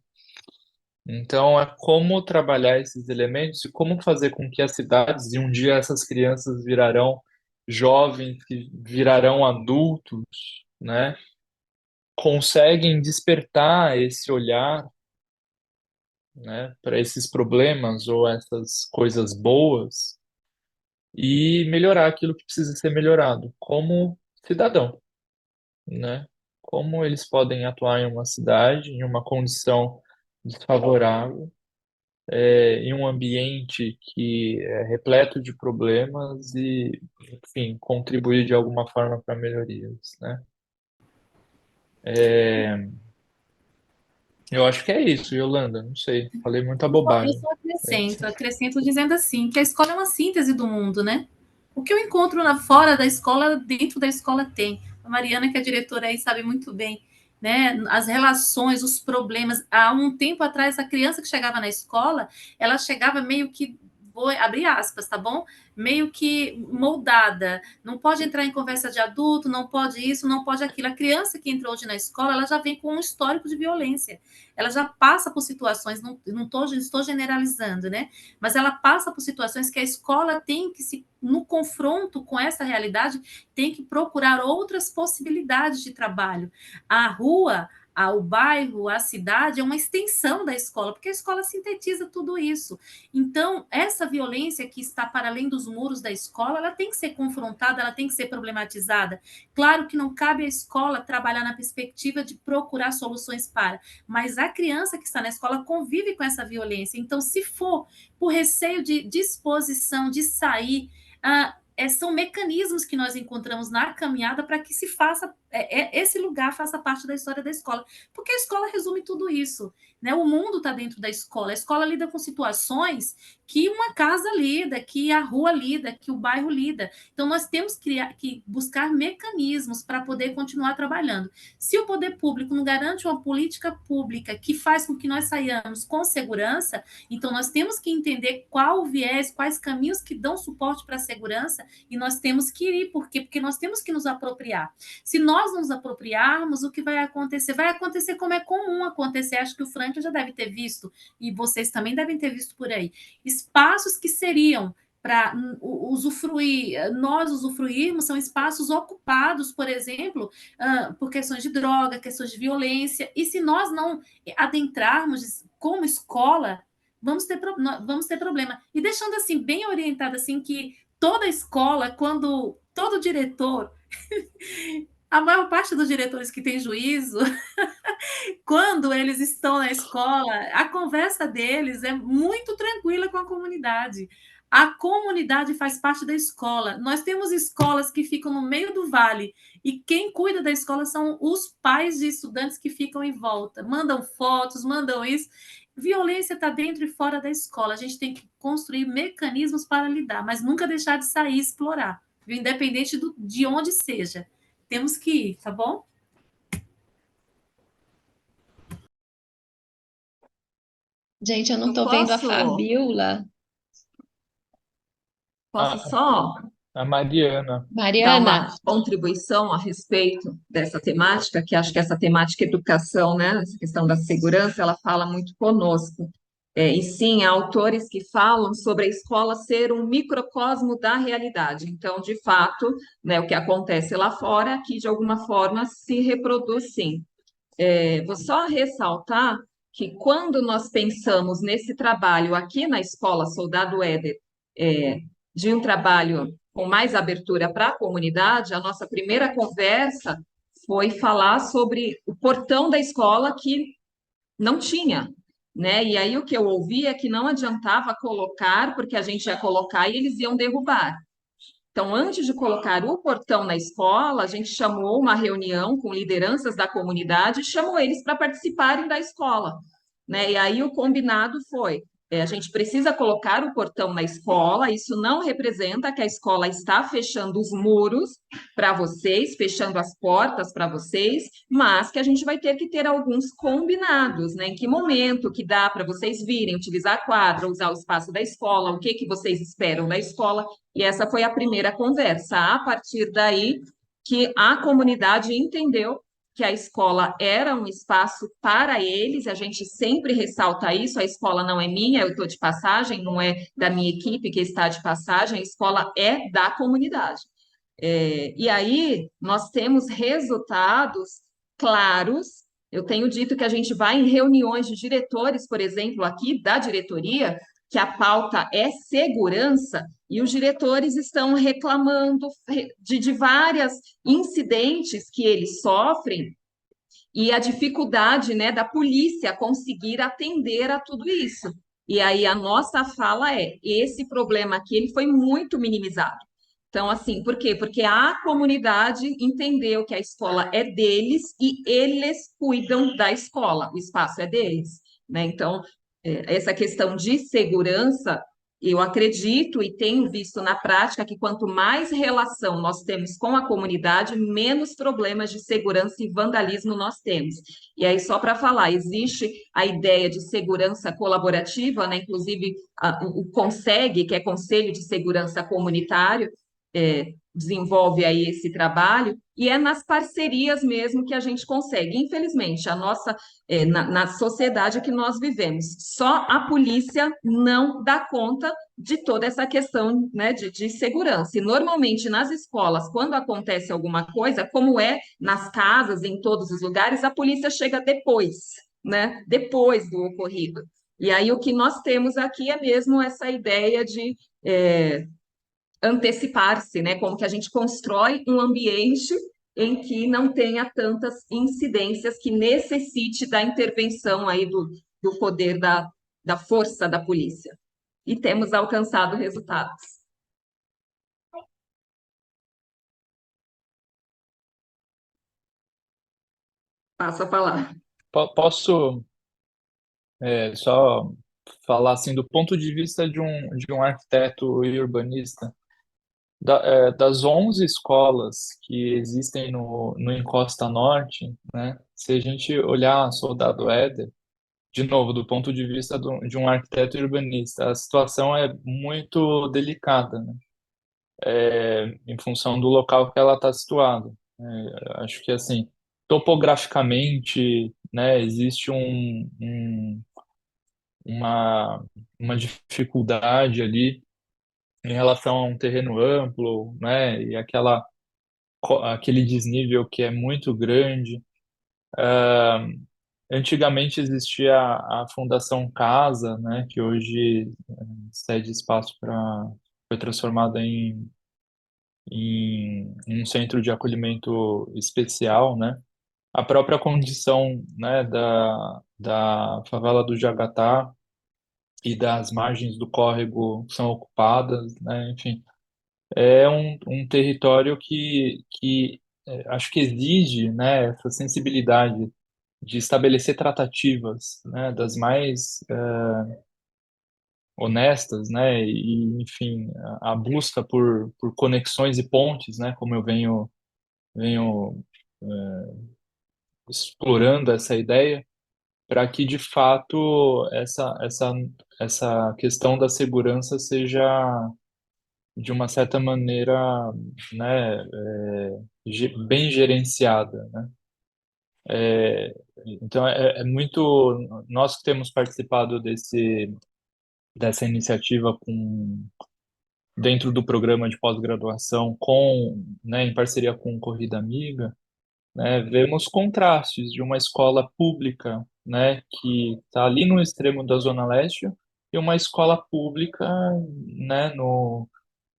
Então, é como trabalhar esses elementos e como fazer com que as cidades, e um dia essas crianças virarão jovens, que virarão adultos, né? Conseguem despertar esse olhar, né, para esses problemas ou essas coisas boas e melhorar aquilo que precisa ser melhorado como cidadão, né? Como eles podem atuar em uma cidade, em uma condição desfavorável, em um ambiente que é repleto de problemas e, enfim, contribuir de alguma forma para melhorias, né? Eu acho que é isso, Yolanda. Não sei, falei muita Eu bobagem. só acrescento dizendo assim, que a escola é uma síntese do mundo, né? O que eu encontro lá fora da escola, dentro da escola tem. A Mariana, que é diretora aí, sabe muito bem, né? As relações, os problemas. Há um tempo atrás, a criança que chegava na escola, ela chegava meio que, vou abrir aspas, tá bom? Meio que moldada. Não pode entrar em conversa de adulto, não pode isso, não pode aquilo. A criança que entrou hoje na escola, ela já vem com um histórico de violência. Ela já passa por situações, não estou generalizando, né? Mas ela passa por situações que a escola tem que no confronto com essa realidade, tem que procurar outras possibilidades de trabalho. A rua, o bairro, a cidade é uma extensão da escola, porque a escola sintetiza tudo isso. Então, essa violência que está para além dos muros da escola, ela tem que ser confrontada, ela tem que ser problematizada. Claro que não cabe à escola trabalhar na perspectiva de procurar soluções para, mas a criança que está na escola convive com essa violência. Então, se for por receio de disposição de sair, são mecanismos que nós encontramos na caminhada para que se faça esse lugar faça parte da história da escola, porque a escola resume tudo isso, né? O mundo está dentro da escola. A escola lida com situações que uma casa lida, que a rua lida, que o bairro lida. Então nós temos que buscar mecanismos para poder continuar trabalhando. Se o poder público não garante uma política pública que faz com que nós saiamos com segurança, então nós temos que entender qual o viés, quais caminhos que dão suporte para a segurança, e nós temos que ir, porque nós temos que nos apropriar. Se nós nos apropriarmos, o que vai acontecer? Vai acontecer como é comum acontecer, acho que o Franklin já deve ter visto, e vocês também devem ter visto por aí, espaços que seriam para usufruir, nós usufruirmos, são espaços ocupados, por exemplo, por questões de droga, questões de violência, e se nós não adentrarmos como escola, vamos ter problema. E deixando assim, bem orientado, assim, que toda escola, quando todo diretor, a maior parte dos diretores que tem juízo, quando eles estão na escola, a conversa deles é muito tranquila com a comunidade. A comunidade faz parte da escola. Nós temos escolas que ficam no meio do vale e quem cuida da escola são os pais de estudantes que ficam em volta. Mandam fotos, mandam isso. Violência está dentro e fora da escola. A gente tem que construir mecanismos para lidar, mas nunca deixar de sair e explorar, viu? Independente de onde seja. Temos que ir, tá bom? Gente, eu não Eu estou vendo a posso, Fabiola. posso Ah, só a Mariana. dar Mariana, uma contribuição a respeito dessa temática, que acho que essa temática educação, né, essa questão da segurança, ela fala muito conosco. E sim, há autores que falam sobre a escola ser um microcosmo da realidade. Então, de fato, né, o que acontece lá fora, aqui de alguma forma se reproduz sim. Vou só ressaltar que quando nós pensamos nesse trabalho aqui na Escola Soldado Éder, é, de um trabalho com mais abertura para a comunidade, a nossa primeira conversa foi falar sobre o portão da escola que não tinha, né? E aí o que eu ouvi é que não adiantava colocar, porque a gente ia colocar e eles iam derrubar. Então, antes de colocar o portão na escola, a gente chamou uma reunião com lideranças da comunidade e chamou eles para participarem da escola, né? E aí o combinado foi: a gente precisa colocar o portão na escola, isso não representa que a escola está fechando os muros para vocês, fechando as portas para vocês, mas que a gente vai ter que ter alguns combinados, né? Em que momento que dá para vocês virem, utilizar a quadra, usar o espaço da escola, o que que vocês esperam da escola. E essa foi a primeira conversa. A partir daí que a comunidade entendeu que a escola era um espaço para eles, a gente sempre ressalta isso, a escola não é minha, eu estou de passagem, não é da minha equipe que está de passagem, a escola é da comunidade. E aí nós temos resultados claros. Eu tenho dito que a gente vai em reuniões de diretores, por exemplo, aqui da diretoria, que a pauta é segurança, e os diretores estão reclamando de várias incidentes que eles sofrem e a dificuldade, né, da polícia conseguir atender a tudo isso. E aí a nossa fala é: esse problema aqui ele foi muito minimizado. Então, assim, por quê? Porque a comunidade entendeu que a escola é deles e eles cuidam da escola, o espaço é deles, né? Então, essa questão de segurança, eu acredito e tenho visto na prática que quanto mais relação nós temos com a comunidade, menos problemas de segurança e vandalismo nós temos. E aí, só para falar, existe a ideia de segurança colaborativa, né? Inclusive o CONSEG, que é Conselho de Segurança Comunitário, desenvolve aí esse trabalho, e é nas parcerias mesmo que a gente consegue. Infelizmente, a nossa, na sociedade que nós vivemos, só a polícia não dá conta de toda essa questão, né, de segurança. E normalmente nas escolas, quando acontece alguma coisa, como é nas casas, em todos os lugares, a polícia chega depois, né, depois do ocorrido. E aí o que nós temos aqui é mesmo essa ideia de antecipar-se, né? Como que a gente constrói um ambiente em que não tenha tantas incidências que necessite da intervenção aí do poder da força da polícia. E temos alcançado resultados. Passo a palavra. Posso só falar assim, do ponto de vista de um arquiteto e urbanista, das 11 escolas que existem no Encosta Norte, né? Se a gente olhar Soldado Éder, de novo, do ponto de vista de um arquiteto e urbanista, a situação é muito delicada, né? Em função do local que ela está situada. Acho que, assim, topograficamente, né, existe uma, uma dificuldade ali em relação a um terreno amplo, né, e aquele desnível que é muito grande. Antigamente existia a Fundação Casa, né, que hoje cede espaço foi transformada em um centro de acolhimento especial, né? A própria condição, né, da favela do Jagatá e das margens do córrego são ocupadas, né? Enfim, é um território que acho que exige, né, essa sensibilidade de estabelecer tratativas, né, das mais honestas, né, e enfim, a busca por conexões e pontes, né, como eu venho explorando essa ideia, para que de fato essa questão da segurança seja de uma certa maneira, né, bem gerenciada, né? Então é muito nós que temos participado dessa iniciativa dentro do programa de pós-graduação né, em parceria com o Corrida Amiga, né, vemos contrastes de uma escola pública, né, que está ali no extremo da Zona Leste e uma escola pública, né,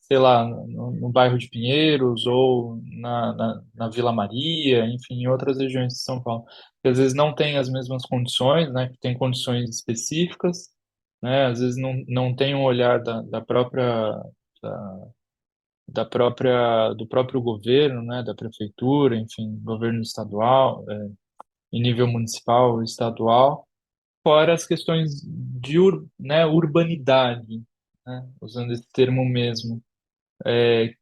sei lá, no bairro de Pinheiros ou na Vila Maria, enfim, em outras regiões de São Paulo, que às vezes não tem as mesmas condições, né, que tem condições específicas, né, às vezes não tem um olhar da, do próprio governo, né, da prefeitura, enfim, governo estadual, em nível municipal, estadual, fora as questões de né, urbanidade, né, usando esse termo mesmo,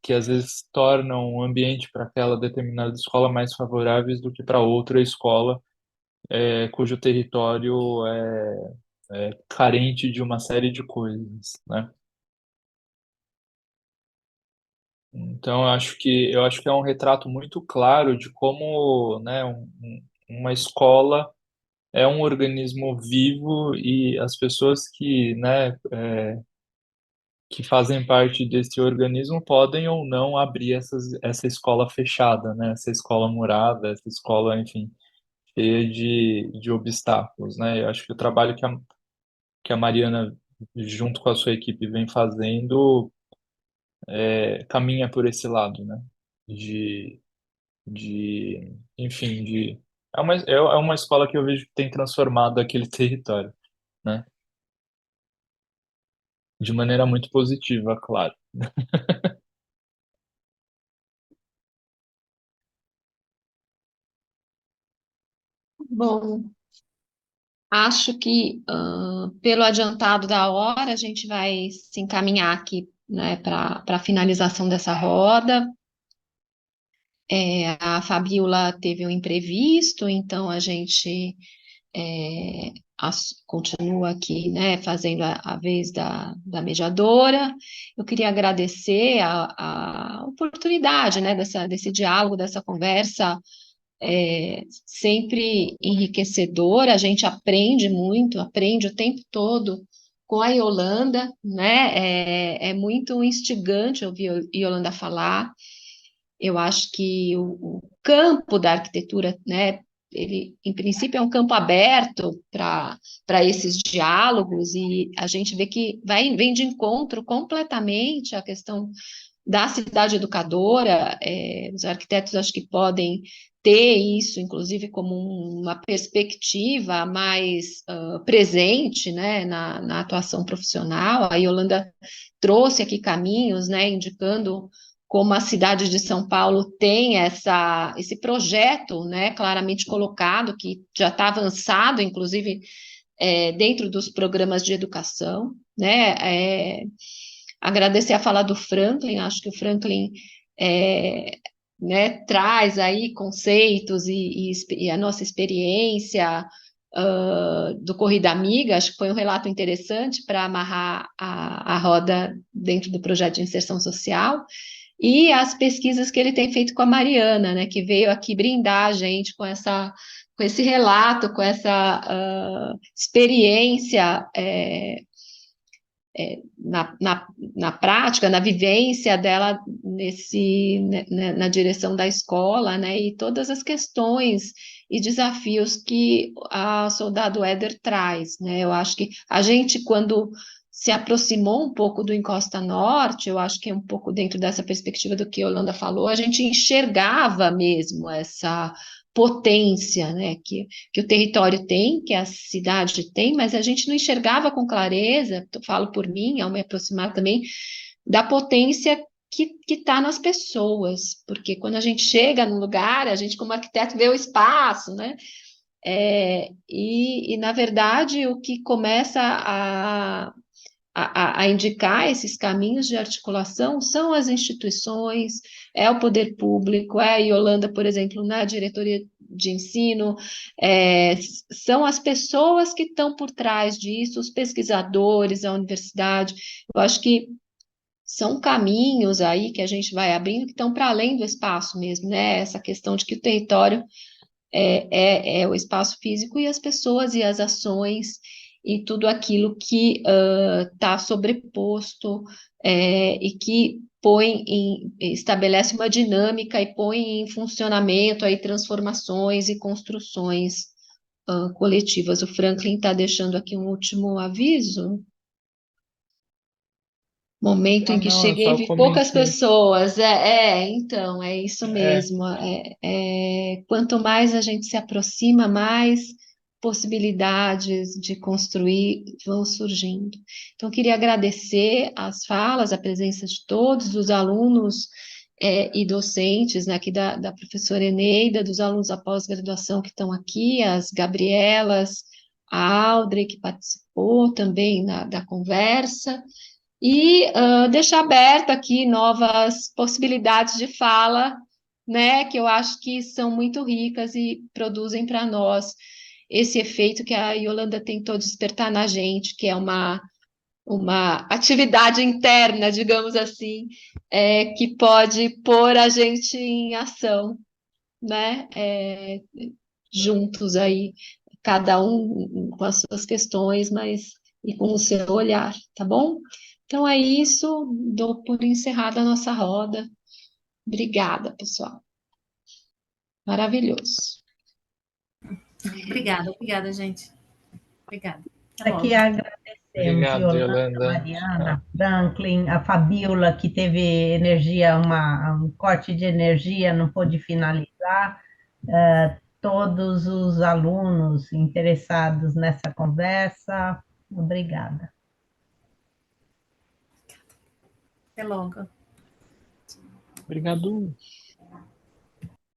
que às vezes tornam o ambiente para aquela determinada escola mais favoráveis do que para outra escola, cujo território é carente de uma série de coisas, né? Então, eu acho que é um retrato muito claro de como, né, uma escola é um organismo vivo e as pessoas que, né, que fazem parte desse organismo podem ou não abrir essa escola fechada, né, essa escola murada, essa escola, enfim, cheia de obstáculos, né? Eu acho que o trabalho que a Mariana, junto com a sua equipe, vem fazendo, caminha por esse lado, né? De enfim, é uma escola que eu vejo que tem transformado aquele território, né? De maneira muito positiva, claro. Bom, acho que, pelo adiantado da hora, a gente vai se encaminhar aqui, né, para a finalização dessa roda. A Fabiola teve um imprevisto, então a gente continua aqui, né, fazendo a vez da mediadora. Eu queria agradecer a oportunidade, né, desse diálogo, dessa conversa, sempre enriquecedora. A gente aprende muito, aprende o tempo todo com a Yolanda, né? É muito instigante ouvir a Yolanda falar. Eu acho que o campo da arquitetura, né, ele, em princípio, é um campo aberto para esses diálogos, e a gente vê que vem de encontro completamente a questão da cidade educadora. Os arquitetos acho que podem ter isso, inclusive, como uma perspectiva mais presente, né, na atuação profissional. A Yolanda trouxe aqui caminhos, né, indicando como a cidade de São Paulo tem esse projeto, né, claramente colocado, que já está avançado, inclusive, dentro dos programas de educação, né. Agradecer a fala do Franklin. Acho que o Franklin né, traz aí conceitos e a nossa experiência do Corrida Amiga. Acho que foi um relato interessante para amarrar a roda dentro do projeto de inserção social, e as pesquisas que ele tem feito com a Mariana, né, que veio aqui brindar a gente com esse relato, com essa experiência na prática, na vivência dela na direção da escola, né, e todas as questões e desafios que a Soldado Éder traz, né. Eu acho que a gente, quando se aproximou um pouco do Encosta Norte, eu acho que é um pouco dentro dessa perspectiva do que a Yolanda falou, a gente enxergava mesmo essa potência, né, que o território tem, que a cidade tem, mas a gente não enxergava com clareza. Falo por mim, ao me aproximar também, da potência que está nas pessoas, porque quando a gente chega num lugar, a gente, como arquiteto, vê o espaço, né, Na verdade, o que começa a indicar esses caminhos de articulação são as instituições, é o poder público, é a Yolanda, por exemplo, na diretoria de ensino, são as pessoas que estão por trás disso, os pesquisadores, a universidade. Eu acho que são caminhos aí que a gente vai abrindo que estão para além do espaço mesmo, né? Essa questão de que o território é o espaço físico e as pessoas e as ações e tudo aquilo que está sobreposto e que estabelece uma dinâmica e põe em funcionamento aí transformações e construções coletivas. O Franklin está deixando aqui um último aviso. Momento em que Não, eu cheguei, só vi poucas comentei. pessoas. Então, é isso É, mesmo. Quanto mais a gente se aproxima, mais possibilidades de construir vão surgindo. Então, queria agradecer as falas, a presença de todos os alunos e docentes, né, aqui da professora Eneida, dos alunos da pós-graduação que estão aqui, as Gabrielas, a Audrey, que participou também da conversa, e deixar aberto aqui novas possibilidades de fala, né, que eu acho que são muito ricas e produzem para nós esse efeito que a Yolanda tentou despertar na gente, que é uma atividade interna, digamos assim, que pode pôr a gente em ação, né, juntos aí, cada um com as suas questões, mas e com o seu olhar, tá bom? Então é isso, dou por encerrada a nossa roda. Obrigada, pessoal. Maravilhoso. Obrigada, gente. Obrigada. Até logo. Aqui agradecemos obrigado, Yolanda, Yolanda. Mariana, Franklin, a Fabiola, que teve energia, um corte de energia, não pôde finalizar, todos os alunos interessados nessa conversa. Obrigada. Até logo. Obrigado.